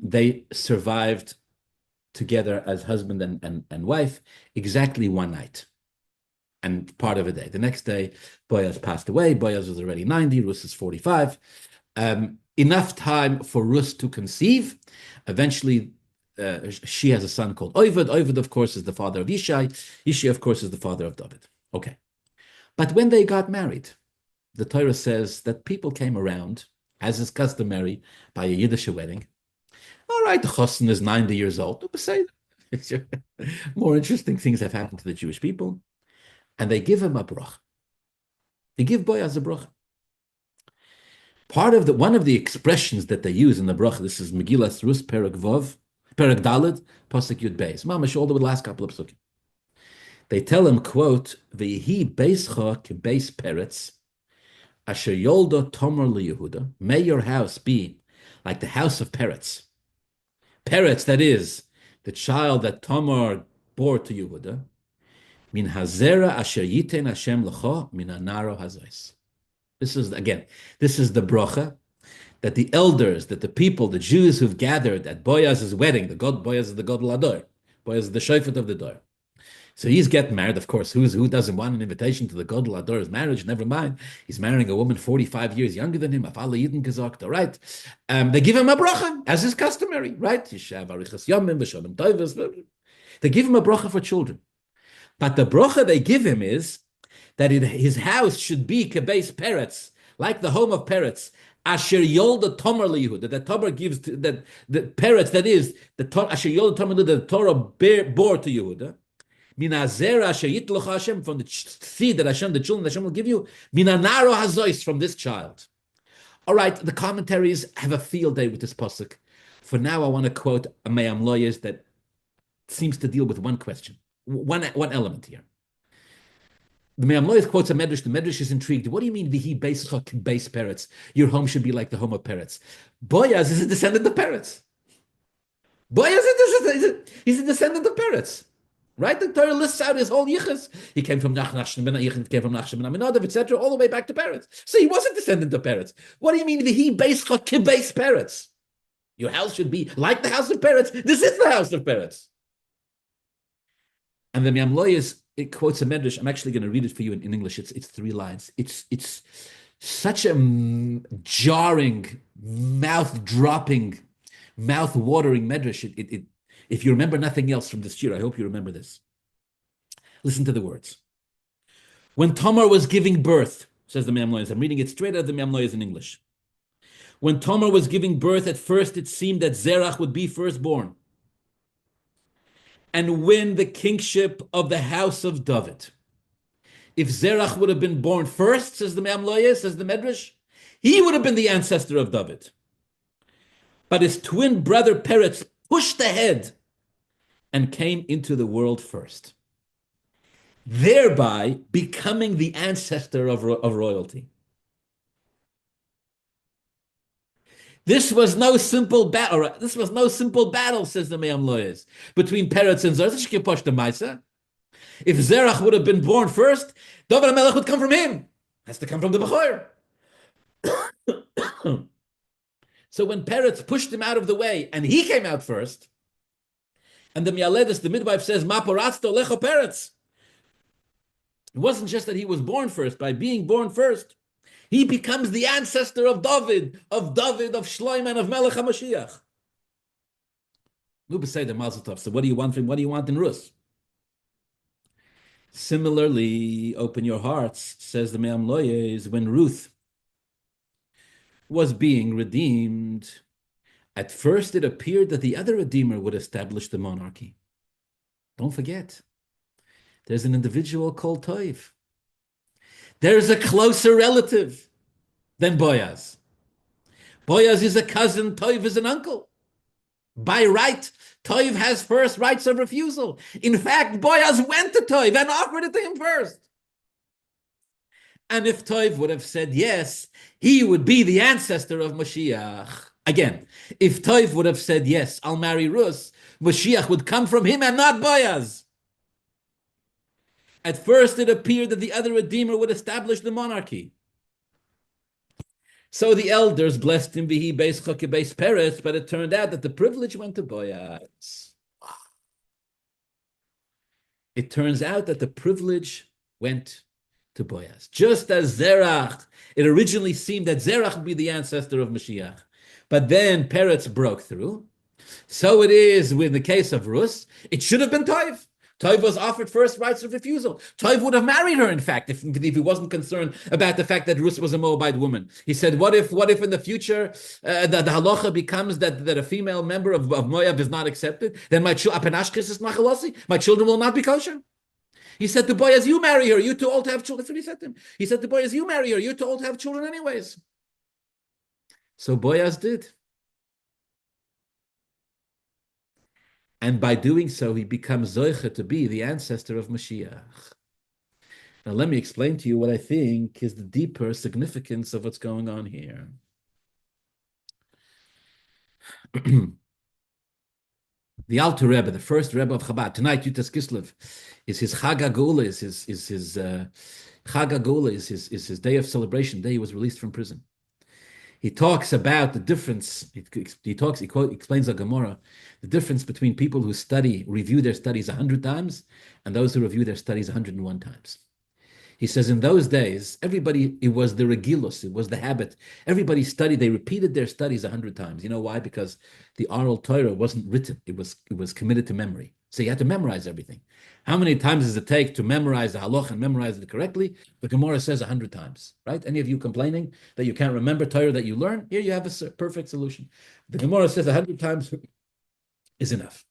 they survived together as husband and wife exactly one night and part of a day. The next day, Boaz passed away. Boaz was already 90, Rus is 45. Enough time for Rus to conceive. Eventually, she has a son called Oved. Oved, of course, is the father of Yishai. Yishai, of course, is the father of David. Okay. But when they got married, the Torah says that people came around, as is customary by a Yiddish wedding. All right, the Chosn is 90 years old. More interesting things have happened to the Jewish people. And they give him a bracha. They give Boaz a bracha. One of the expressions that they use in the bracha, this is Megillas Rus, Perek Vav, Perek Dalet, Possuk Yud Beis. Mamash, all the last couple of psukim. They tell him, quote, V'yihi beischa kebeis Peretz, asher yolda Tamar liYehuda. May your house be like the house of Peretz. Peretz, that is, the child that Tamar bore to Yehuda. Min hazera asher yiten Hashem lecha min anaro hazos. This is the bracha that the elders, that the people, the Jews who've gathered at Boaz's wedding, Boaz is the Gadol Ador, Boaz is the Shofet of the Dor. So he's getting married, of course. Who doesn't want an invitation to the Gadol Ador's marriage? Never mind. He's marrying a woman 45 years younger than him. Afala Yidin gesagt, all right. They give him a bracha, as is customary, right? They give him a bracha for children. But the bracha they give him is that his house should be kebeis Peretz, like the home of Peretz. Asher yolda Tamar liYehuda, that Tamar gives to, that the Peretz, that is the Asher yolda Tamar liYehuda, the Torah bore to Yehuda. Minazera asher yitlocha Hashem, from the seed that Hashem, the children that Hashem will give you. Minanaro hazois, from this child. All right, the commentaries have a field day with this Possuk. For now, I want to quote a Meam Loez that seems to deal with one question, one element here. The Meam Loez quotes a Medrash. The Medrash is intrigued. What do you mean, Vihi beischa kebeis Peretz? Your home should be like the home of Peretz. Boaz is a descendant of Peretz. He's a descendant of Peretz. Right? The Torah lists out his whole yichus. He came from Nachshon ben Yichud, came from Nachshon ben Aminadav, etc., all the way back to Peretz. So he was a descendant of Peretz. What do you mean, Vihi beischa kebeis Peretz? Your house should be like the house of Peretz. This is the house of Peretz. And the Meam Loez, it quotes a medrash. I'm actually going to read it for you in English. It's 3 lines. It's such a jarring, mouth-dropping, mouth-watering medrash. If you remember nothing else from this year, I hope you remember this. Listen to the words. When Tamar was giving birth, says the Meam Loez, I'm reading it straight out of the Meam Loez in English. When Tamar was giving birth, at first it seemed that Zerach would be firstborn and win the kingship of the house of David. If Zerach would have been born first, says the Meam Loez, says the Medrash, he would have been the ancestor of David. But his twin brother Peretz pushed ahead and came into the world first, thereby becoming the ancestor of royalty. This was no simple battle. This was no simple battle, says the Meam Loez, between Peretz and Zerach. If Zerach would have been born first, David HaMelech would come from him. Has to come from the Bechor. So when Peretz pushed him out of the way, and he came out first, and the Mialedis, the midwife, says, Ma poratzto lecho Peretz. It wasn't just that he was born first. By being born first, he becomes the ancestor of David, of Shlomo, and of Melech HaMashiach. So what do you want from him? What do you want in Rus? Similarly, open your hearts, says the Meam Loez, when Ruth was being redeemed, at first it appeared that the other Redeemer would establish the monarchy. Don't forget, there's an individual called Toiv. There's a closer relative than Boaz. Boaz is a cousin, Toiv is an uncle. By right, Toiv has first rights of refusal. In fact, Boaz went to Toiv and offered it to him first. And if Toiv would have said yes, he would be the ancestor of Mashiach. Again, if Toiv would have said yes, I'll marry Rus, Mashiach would come from him and not Boaz. At first, it appeared that the other Redeemer would establish the monarchy. So the elders blessed him, Vihi Beis Choke Beis Peretz, but it turned out that the privilege went to Boaz. It turns out that the privilege went to Boaz. Just as Zerach, it originally seemed that Zerach would be the ancestor of Mashiach. But then Peretz broke through. So it is with the case of Rus. It should have been Toiv. Toiv was offered first rights of refusal. Toiv would have married her, in fact, if he wasn't concerned about the fact that Rus was a Moabite woman. He said, what if in the future the halacha becomes that a female member of Moab is not accepted? Then my children will not be kosher. He said to Boaz, you marry her, you're too old to have children. That's what he said to him. He said to Boaz, you marry her, you're too old to have children anyways. So Boaz did. And by doing so, he becomes Zoicha to be the ancestor of Mashiach. Now, let me explain to you what I think is the deeper significance of what's going on here. The Alter Rebbe, the first Rebbe of Chabad, tonight, Yutas Kislev, is his Chag HaGeula, is his day of celebration, day he was released from prison. He talks about the difference. He explains a Gemara, the difference between people who review their studies 100 times, and those who review their studies 101 times. He says in those days, everybody, it was the regilus, it was the habit. Everybody studied, they repeated their studies 100 times. You know why? Because the oral Torah wasn't written, it was committed to memory. So you had to memorize everything. How many times does it take to memorize the halach and memorize it correctly? The Gemara says 100 times, right? Any of you complaining that you can't remember Torah that you learn? Here you have a perfect solution. The Gemara says 100 times is enough.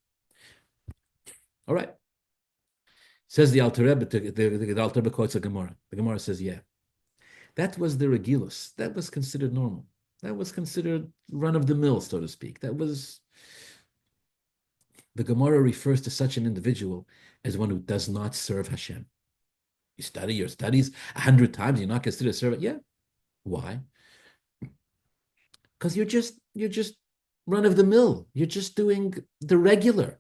All right. Says the Alter Rebbe, the Alter Rebbe quotes a Gemara. The Gemara says, yeah, that was the regilus. That was considered normal. That was considered run-of-the-mill, so to speak. That was... The Gemara refers to such an individual as one who does not serve Hashem. You study your studies 100 times, you're not considered a servant. Yeah. Why? Because you're just run-of-the-mill. You're just doing the regular.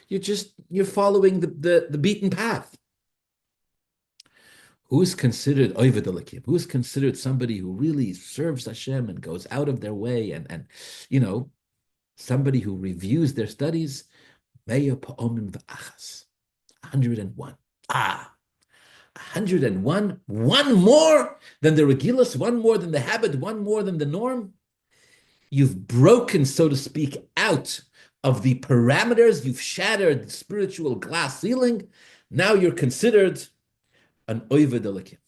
You're following the beaten path. Who's considered Oved Elokim? Who's considered somebody who really serves Hashem and goes out of their way and somebody who reviews their studies? 101. 101. One more than the regilus, one more than the habit, one more than the norm. You've broken, so to speak, out of the parameters. You've shattered the spiritual glass ceiling. Now you're considered an Oved Elokim.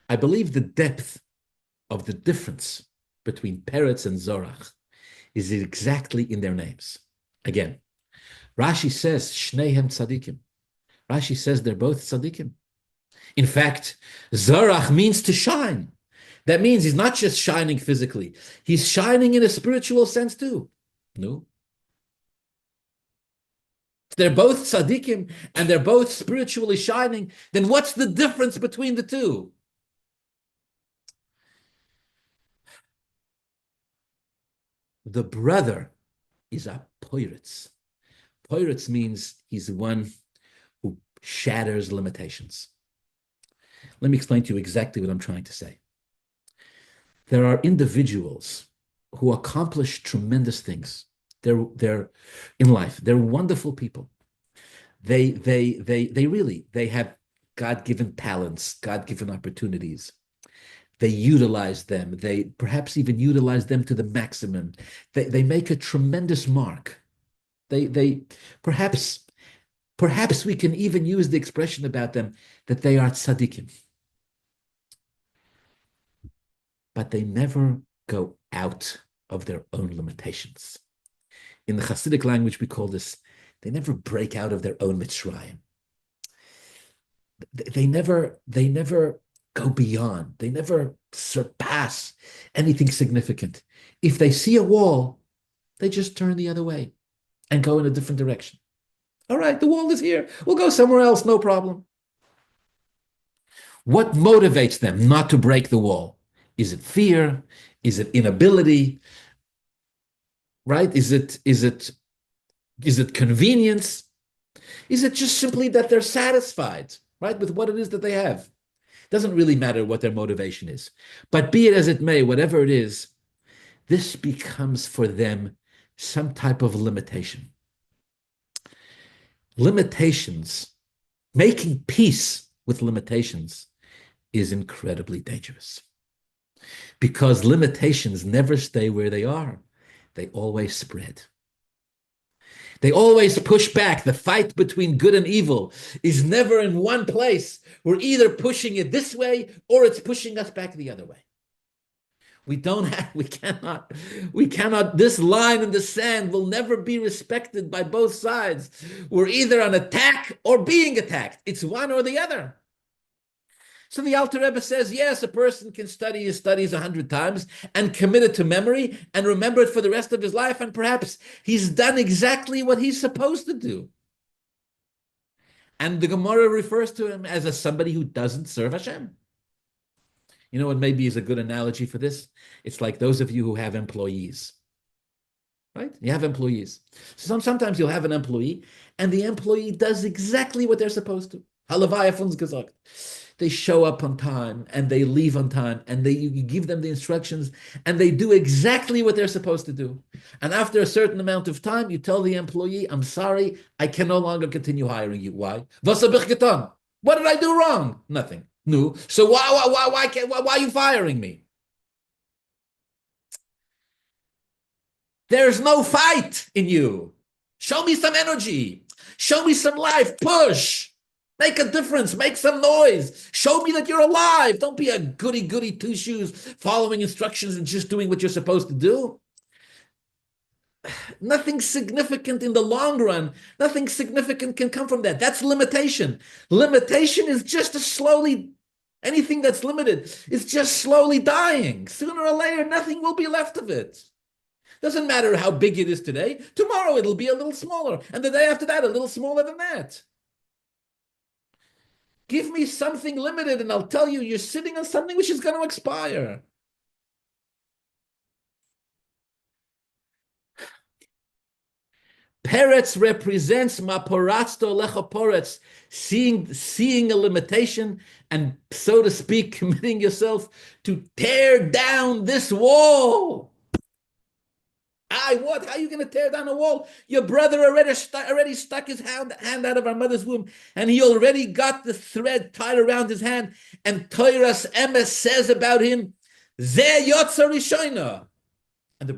I believe the depth of the difference between Peretz and Zorach is exactly in their names. Again, Rashi says, Shnehem tzadikim. Rashi says they're both tzadikim. In fact, Zorach means to shine. That means he's not just shining physically. He's shining in a spiritual sense too. No. If they're both tzadikim and they're both spiritually shining, then what's the difference between the two? The brother is a poiritz. Poiritz means he's the one who shatters limitations. Let me explain to you exactly what I'm trying to say. There are individuals who accomplish tremendous things. They're in life. They're wonderful people. They have God-given talents, God-given opportunities. They utilize them. They perhaps even utilize them to the maximum. They make a tremendous mark. They perhaps we can even use the expression about them that they are tzaddikim. But they never go out of their own limitations. In the Hasidic language, we call this, they never break out of their own Mitzrayim. They never go beyond. They never surpass anything significant. If they see a wall, they just turn the other way and go in a different direction. All right, the wall is here. We'll go somewhere else, no problem. What motivates them not to break the wall? Is it fear? Is it inability? Right? Is it convenience? Is it just simply that they're satisfied, right, with what it is that they have? Doesn't really matter what their motivation is. But be it as it may, whatever it is, this becomes for them some type of limitation. Limitations, making peace with limitations is incredibly dangerous. Because limitations never stay where they are. They always spread. They always push back. The fight between good and evil is never in one place. We're either pushing it this way or it's pushing us back the other way. We cannot, this line in the sand will never be respected by both sides. We're either on attack or being attacked. It's one or the other. So the Alter Rebbe says, yes, a person can study his studies 100 times and commit it to memory and remember it for the rest of his life, and perhaps he's done exactly what he's supposed to do. And the Gemara refers to him as somebody who doesn't serve Hashem. You know what maybe is a good analogy for this? It's like those of you who have employees, right? You have employees. So sometimes you'll have an employee, and the employee does exactly what they're supposed to. Halavaya fun's gesagt. They show up on time and they leave on time, and you give them the instructions and they do exactly what they're supposed to do. And after a certain amount of time, you tell the employee, I'm sorry, I can no longer continue hiring you. Why? Was hab ich getan? What did I do wrong? Nothing. No. So why are you firing me? There's no fight in you. Show me some energy. Show me some life. Push. Make a difference. Make some noise. Show me that you're alive. Don't be a goody-goody two-shoes following instructions and just doing what you're supposed to do. Nothing significant in the long run. Nothing significant can come from that. That's limitation. Limitation is just anything that's limited is just slowly dying. Sooner or later, nothing will be left of it. Doesn't matter how big it is today. Tomorrow, it'll be a little smaller. And the day after that, a little smaller than that. Give me something limited and I'll tell you, you're sitting on something which is going to expire. Peretz represents maporatsto lechoporetz, seeing a limitation and, so to speak, committing yourself to tear down this wall. What? How are you going to tear down a wall? Your brother already stuck his hand out of our mother's womb, and he already got the thread tied around his hand. And Torah's emes says about him, Zeh yotza rishona. And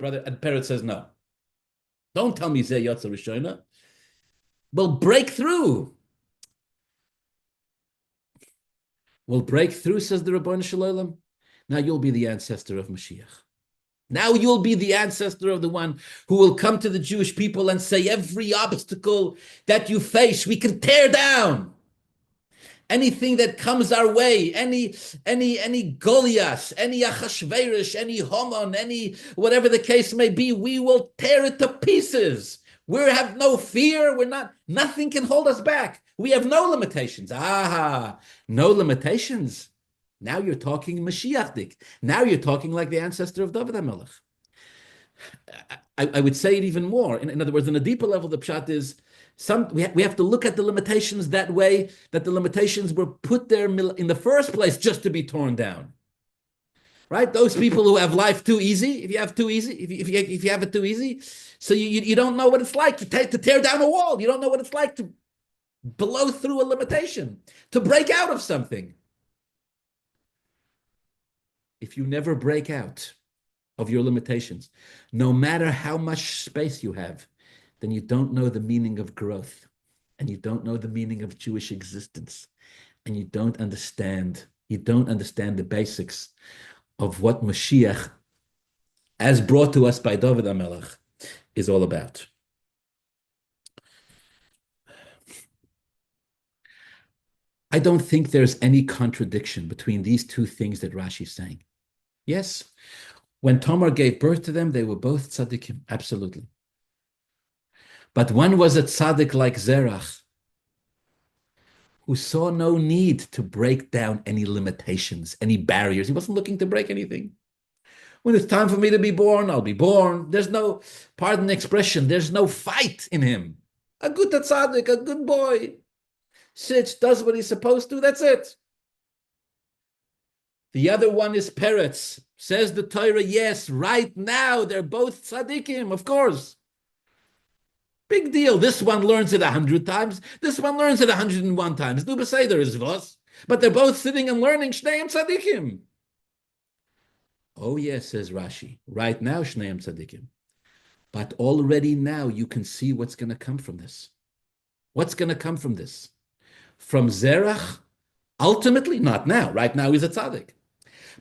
Peretz says, no. Don't tell me Zeh yotza rishona. We'll break through. We'll break through, says the Rabban Shalom. Now you'll be the ancestor of Mashiach. Now you'll be the ancestor of the one who will come to the Jewish people and say, every obstacle that you face, we can tear down. Anything that comes our way, any Goliath, any Achashverosh, any Haman, any whatever the case may be, we will tear it to pieces. We have no fear. Nothing can hold us back. We have no limitations. No limitations. Now you're talking Mashiachdik. Now you're talking like the ancestor of David HaMelech. I would say it even more. In other words, on a deeper level, the pshat is we have to look at the limitations that way, that the limitations were put there in the first place just to be torn down. Right? Those people who have life too easy, if you have it too easy, so you don't know what it's like to tear down a wall. You don't know what it's like to blow through a limitation, to break out of something. If you never break out of your limitations, no matter how much space you have, then you don't know the meaning of growth, and you don't know the meaning of Jewish existence, and you don't understand the basics of what Mashiach, as brought to us by David HaMelech, is all about. I don't think there's any contradiction between these two things that Rashi is saying. Yes, when Tamar gave birth to them, they were both tzaddikim, absolutely. But one was a tzaddik like Zerach, who saw no need to break down any limitations, any barriers. He wasn't looking to break anything. When it's time for me to be born, I'll be born. There's no, pardon the expression, there's no fight in him. A good tzaddik, a good boy, sits, does what he's supposed to, that's it. The other one is Peretz. Says the Torah, yes, right now they're both tzaddikim, of course. Big deal. This one learns it 100 times. This one learns it 101 times. Du beseder is was. But they're both sitting and learning Shneim tzaddikim. Oh yes, says Rashi. Right now, Shneim tzaddikim. But already now you can see what's going to come from this. What's going to come from this? From Zerach, ultimately, not now. Right now he's a tzaddik.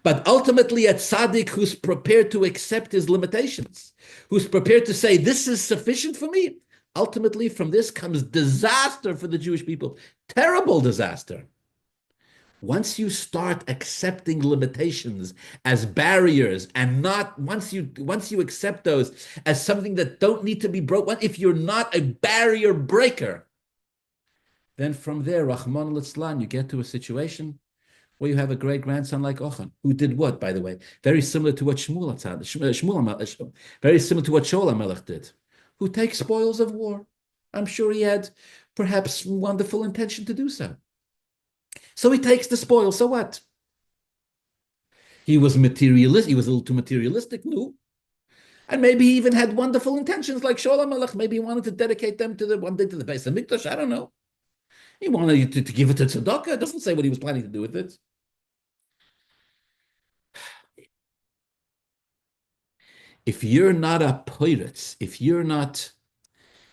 But ultimately a tzaddik who's prepared to accept his limitations, who's prepared to say, this is sufficient for me. Ultimately, from this comes disaster for the Jewish people. Terrible disaster. Once you start accepting limitations as barriers, and not once you accept those as something that don't need to be broken, if you're not a barrier breaker, then from there, Rahman al-Islam, you get to a situation where you have a great-grandson like Achan, who did what, by the way? Very similar to what very similar to what Shaul HaMelech did, who takes spoils of war. I'm sure he had perhaps wonderful intention to do so. So he takes the spoils, so what? He was materialist, he was a little too materialistic, no. And maybe he even had wonderful intentions like Shaul HaMelech. Maybe he wanted to dedicate them to one day to the Beis HaMikdash, I don't know. He wanted to give it to tzedakah. It doesn't say what he was planning to do with it. If you're not a poiretz,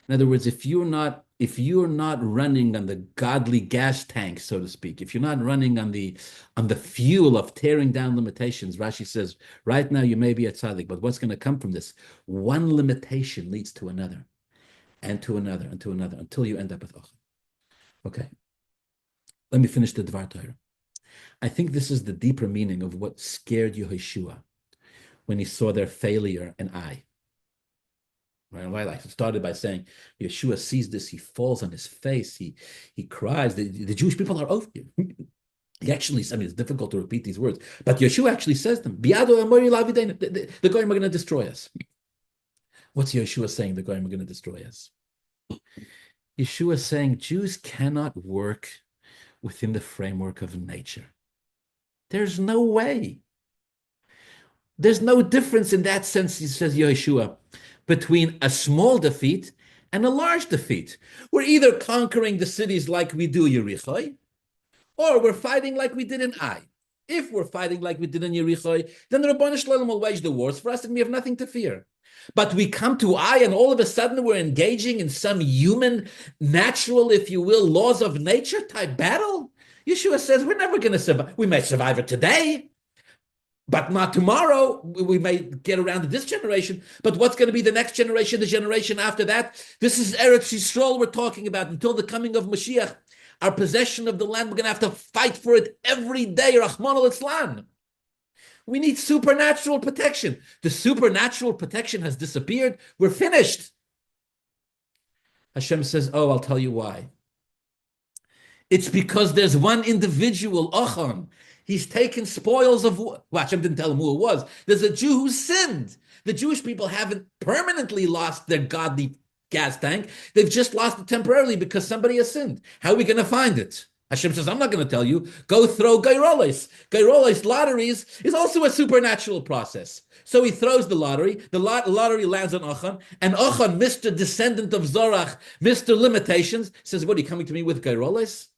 in other words, if you're not running on the godly gas tank, so to speak, if you're not running on the fuel of tearing down limitations, Rashi says, right now you may be a tzaddik, but what's going to come from this? One limitation leads to another, and to another, and to another, until you end up with Achan. Okay, let me finish the Dvar Torah. I think this is the deeper meaning of what scared Yehoshua when he saw their failure and I. Right? I started by saying, Yeshua sees this, he falls on his face, he cries. The Jewish people are over you. He actually, it's difficult to repeat these words, but Yeshua actually says them. The Goyim are going to destroy us. What's Yeshua saying? The Goyim are going to destroy us. Yeshua is saying Jews cannot work within the framework of nature. There's no way. There's no difference in that sense, he says Yeshua, between a small defeat and a large defeat. We're either conquering the cities like we do Jericho, or we're fighting like we did in Ayin. If we're fighting like we did in Jericho, then the Rabbanu Shalom will wage the wars for us and we have nothing to fear. But we come to Ayin and all of a sudden we're engaging in some human, natural, if you will, laws of nature type battle. Yeshua says we're never going to survive. We may survive it today, but not tomorrow. We may get around to this generation, but what's going to be the next generation, the generation after that? This is Eretz Yisrael we're talking about until the coming of Mashiach. Our possession of the land, we're going to have to fight for it every day, Rahman al-Islam. We need supernatural protection. The supernatural protection has disappeared. We're finished. Hashem says, oh, I'll tell you why. It's because there's one individual, Achan. He's taken spoils of war. Well, Hashem didn't tell him who it was. There's a Jew who sinned. The Jewish people haven't permanently lost their godly gas tank. They've just lost it temporarily because somebody has sinned. How are we going to find it? Hashem says, I'm not going to tell you. Go throw Gairoles. Gairoles, lotteries, is also a supernatural process. So he throws the lottery. The lottery lands on Achan. And Achan, Mr. Descendant of Zorach, Mr. Limitations, says, what are you coming to me with Gairoles?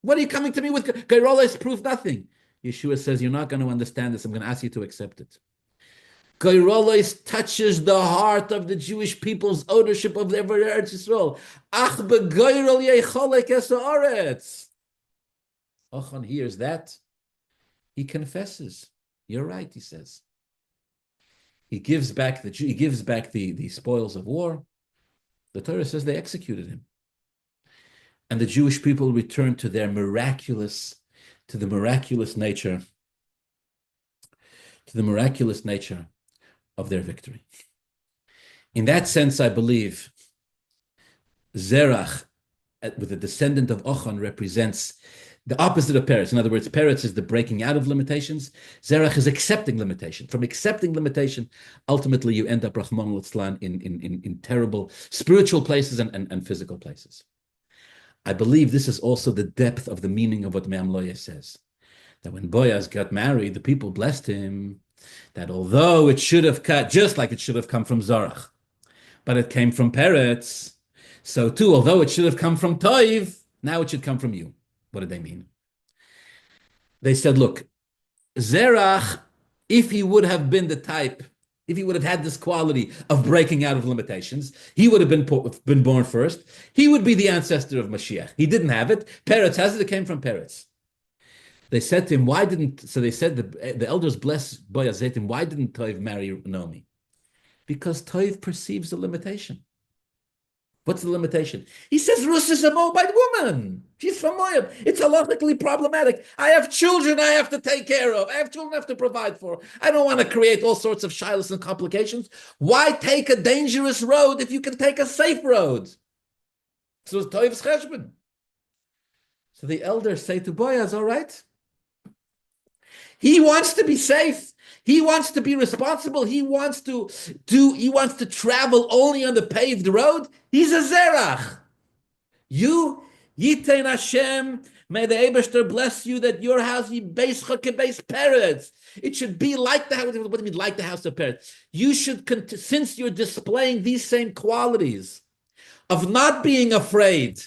What are you coming to me with? Gairoles prove nothing. Yeshua says, you're not going to understand this. I'm going to ask you to accept it. Gairoles touches the heart of the Jewish people's ownership of their Eretz Yisrael. Ach begoyrol yecholek es haaretz. Achan hears that. He confesses. You're right, he says. He gives back the spoils of war. The Torah says they executed him. And the Jewish people return to the miraculous nature of their victory. In that sense, I believe Zerach, with the descendant of Achan, represents the opposite of Peretz. In other words, Peretz is the breaking out of limitations. Zerach is accepting limitation. From accepting limitation, ultimately you end up, Rahman al-Islam, in terrible spiritual places and physical places. I believe this is also the depth of the meaning of what Meam Loez says. That when Boaz got married, the people blessed him. That although it should have cut, just like it should have come from Zorach, but it came from Peretz, so too, although it should have come from Toiv, now it should come from you. What did they mean? They said, look, Zerach, if he would have been the type, if he would have had this quality of breaking out of limitations, he would have been born first. He would be the ancestor of Mashiach. He didn't have it. Peretz has it. It came from Peretz. They said to him, they said, the elders blessed Boaz, said to him, why didn't Toiv marry Naomi? Because Toiv perceives a limitation. What's the limitation? He says, Rus is a Moabite woman. She's from Moab. It's halachically problematic. I have children I have to take care of. I have children I have to provide for. I don't want to create all sorts of shilas and complications. Why take a dangerous road if you can take a safe road? So it's Toiv's cheshbon. So the elders say to Boaz, all right, he wants to be safe. He wants to be responsible. He wants to travel only on the paved road. He's a Zerach. You, Yitein Hashem, may the Eibishter bless you that your house be base Peretz. It should be like the house. What do you mean, like the house of Peretz? You should, since you're displaying these same qualities of not being afraid,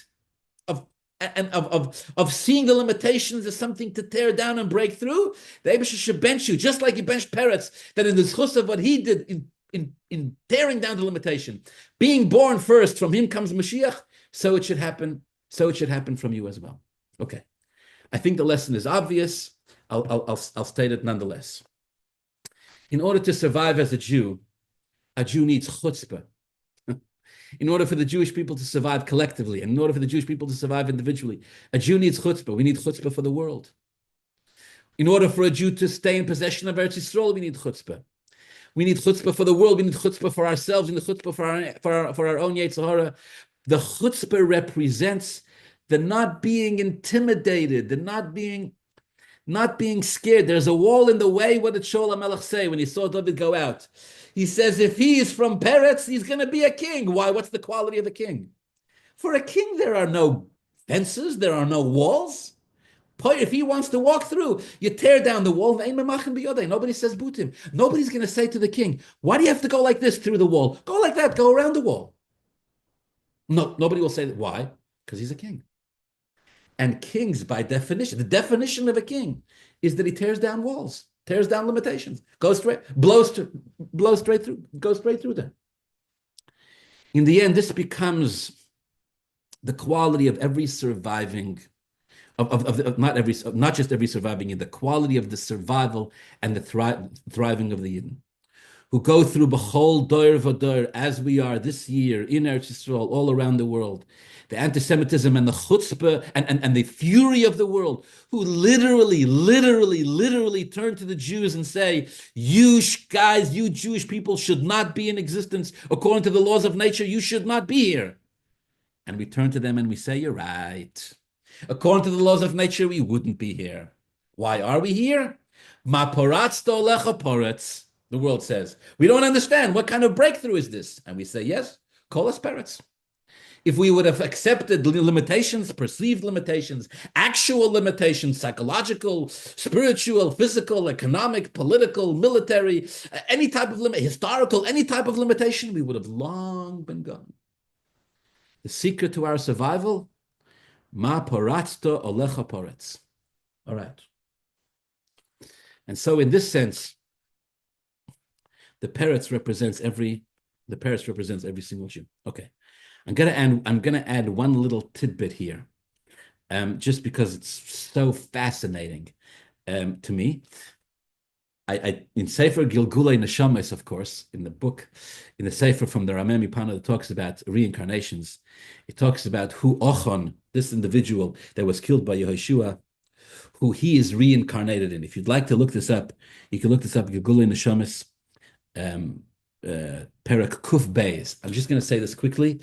of seeing the limitations as something to tear down and break through, the Eibusha should bench you, just like he benched Peretz, that in the schus of what he did in tearing down the limitation, being born first, from him comes Mashiach, so it should happen from you as well. Okay. I think the lesson is obvious. I'll state it nonetheless. In order to survive as a Jew needs chutzpah. In order for the Jewish people to survive collectively, and in order for the Jewish people to survive individually, a Jew needs chutzpah. We need chutzpah for the world. In order for a Jew to stay in possession of Eretz Yisrael, we need chutzpah. We need chutzpah for the world. We need chutzpah for ourselves. We need chutzpah for our own Yetzer Hara. The chutzpah represents the not being intimidated, the not being scared. There's a wall in the way. What did Shaul HaMelech say when he saw David go out? He says, if he is from Peretz, he's going to be a king. Why? What's the quality of a king? For a king, there are no fences. There are no walls. If he wants to walk through, you tear down the wall. Nobody says boot him. Nobody's going to say to the king, why do you have to go like this through the wall? Go like that. Go around the wall. No, nobody will say that. Why? Because he's a king. And kings, by definition, the definition of a king is that he tears down walls, tears down limitations, blows straight through them. In the end, this becomes the quality of every surviving, not just every surviving, the quality of the survival and the thriving of the Yidden, who go through B'chol Doir V'Doir, as we are this year in Eretz Yisrael, all around the world, the anti-Semitism and the chutzpah and the fury of the world, who literally turn to the Jews and say, you guys, you Jewish people should not be in existence. According to the laws of nature, you should not be here. And we turn to them and we say, you're right. According to the laws of nature, we wouldn't be here. Why are we here? Ma poratzto lecha poretz, the world says. We don't understand. What kind of breakthrough is this? And we say, yes, call us Peretz. if we would have accepted limitations, perceived limitations, actual limitations, psychological, spiritual, physical, economic, political, military, any type of limit, historical, any type of limitation, we would have long been gone. The secret to our survival, ma paratzta olecha poretz. All right. And so in this sense, the Perek represents every single Jew. Okay. I'm gonna add one little tidbit here, just because it's so fascinating to me. I in Sefer Gilgulei Neshamos, of course, in the Sefer from the Rameh Mipana that talks about reincarnations, it talks about who Achan, this individual that was killed by Yehoshua, who he is reincarnated in. If you'd like to look this up, you can look this up, Gilgulei Neshamos, Perek Kuf Beis. I'm just going to say this quickly.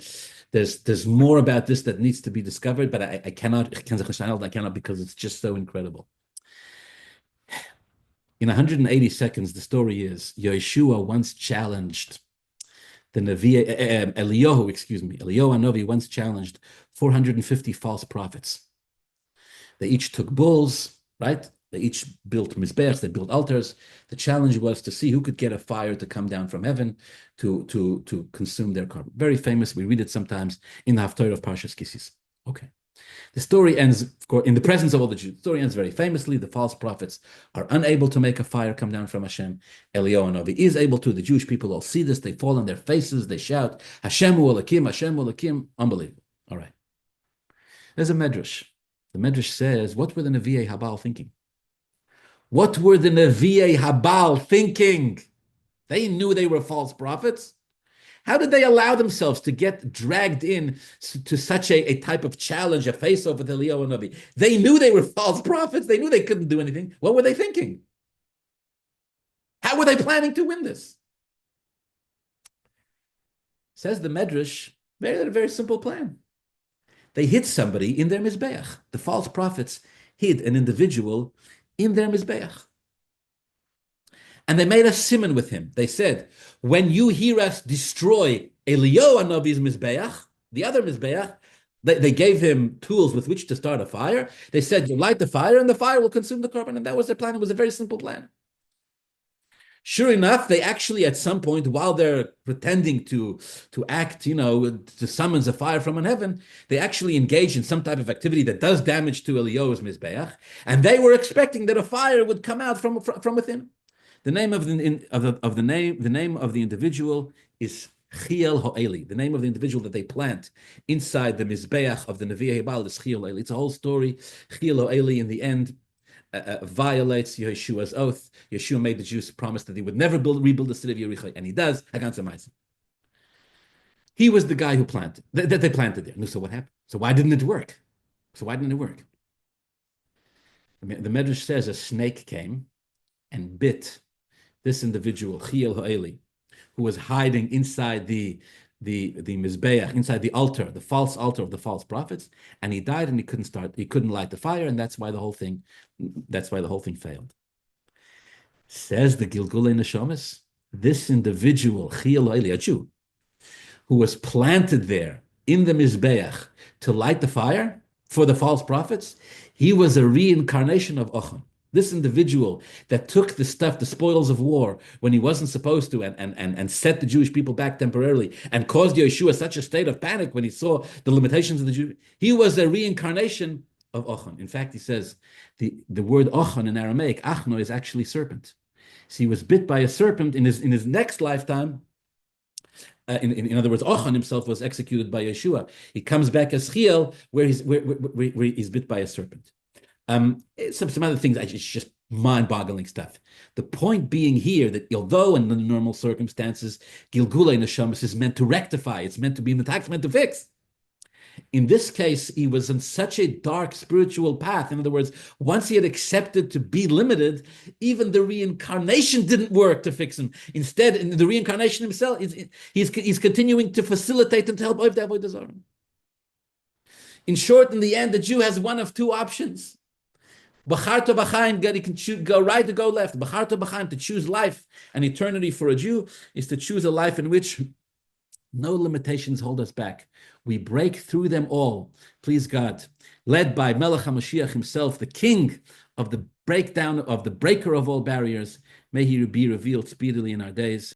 There's more about this that needs to be discovered, but I cannot because it's just so incredible. In 180 seconds, the story is Yehoshua once challenged the Navi, Eliyahu Hanavi once challenged 450 false prophets. They each took bulls, right? They each built mizbeachs, they built altars. The challenge was to see who could get a fire to come down from heaven to consume their carbon. Very famous. We read it sometimes in the Haftarah of Parsha Kisis. Okay. The story ends, of course, in the presence of all the Jews. The story ends very famously. The false prophets are unable to make a fire come down from Hashem. Eliyahu Hanavi is able to. The Jewish people all see this. They fall on their faces. They shout, Hashem hu Elokim, Hashem hu Elokim. Unbelievable. All right. There's a medrash. The medrash says, what were the Nevi'ei Habal thinking? What were the Nevi'ei Habal thinking? They knew they were false prophets. How did they allow themselves to get dragged in to such a type of challenge, a face-off with Eliyahu Hanavi? They knew they were false prophets. They knew they couldn't do anything. What were they thinking? How were they planning to win this? Says the Medrash, very, very simple plan. They hid somebody in their mizbeach. The false prophets hid an individual in their mizbeach. And they made a simon with him. They said, when you hear us destroy Eliyahu Hanavi's mizbeach, the other mizbeach, they gave him tools with which to start a fire. They said, you light the fire and the fire will consume the carbon. And that was their plan. It was a very simple plan. Sure enough, they actually, at some point, while they're pretending to act, to summons a fire from heaven, they actually engage in some type of activity that does damage to Eliyahu's mizbeach, and they were expecting that a fire would come out from within. The name of the individual is Chiel Ho'eli. The name of the individual that they plant inside the mizbeach of the Nevi'ei Habal is Chiel Ho'eli. It's a whole story. Chiel Ho'eli, in the end, violates Yehoshua's oath. Yeshua made the Jews promise that he would never rebuild the city of Jericho, and he does. He was the guy who planted, that they planted there. So what happened? So why didn't it work? The Medrash says a snake came and bit this individual, Chiel Ho'eli, who was hiding inside the mizbeach, inside the altar, the false altar of the false prophets, and he died, and he couldn't light the fire, and that's why the whole thing failed. Says the Gilgulei Neshamos, this individual, Chiel Ho'eli, a Jew, who was planted there in the mizbeach to light the fire for the false prophets, he was a reincarnation of Achan. This individual that took the stuff, the spoils of war, when he wasn't supposed to, and set the Jewish people back temporarily, and caused Yehoshua such a state of panic when he saw the limitations of the Jews, he was a reincarnation of Achan. In fact, he says the word Achan in Aramaic, Achno, is actually serpent. So he was bit by a serpent in his next lifetime. In other words, Achan himself was executed by Yeshua. He comes back as Chiel, where he's bit by a serpent. Some other things, it's just mind-boggling stuff. The point being here that although in the normal circumstances, Gilgulei Neshamos is meant to rectify, it's meant to be it's meant to fix. In this case, he was on such a dark spiritual path. In other words, once he had accepted to be limited, even the reincarnation didn't work to fix him. Instead, in the reincarnation himself, he's continuing to facilitate and to help avoid the Zorim. In short, in the end, the Jew has one of two options. B'charto b'chaim, he can go right or go left. B'charto b'chaim, to choose life and eternity for a Jew is to choose a life in which No limitations hold us back. We break through them all, please God. Led by Melech HaMashiach himself, the king of the breakdown, of the breaker of all barriers. May he be revealed speedily in our days.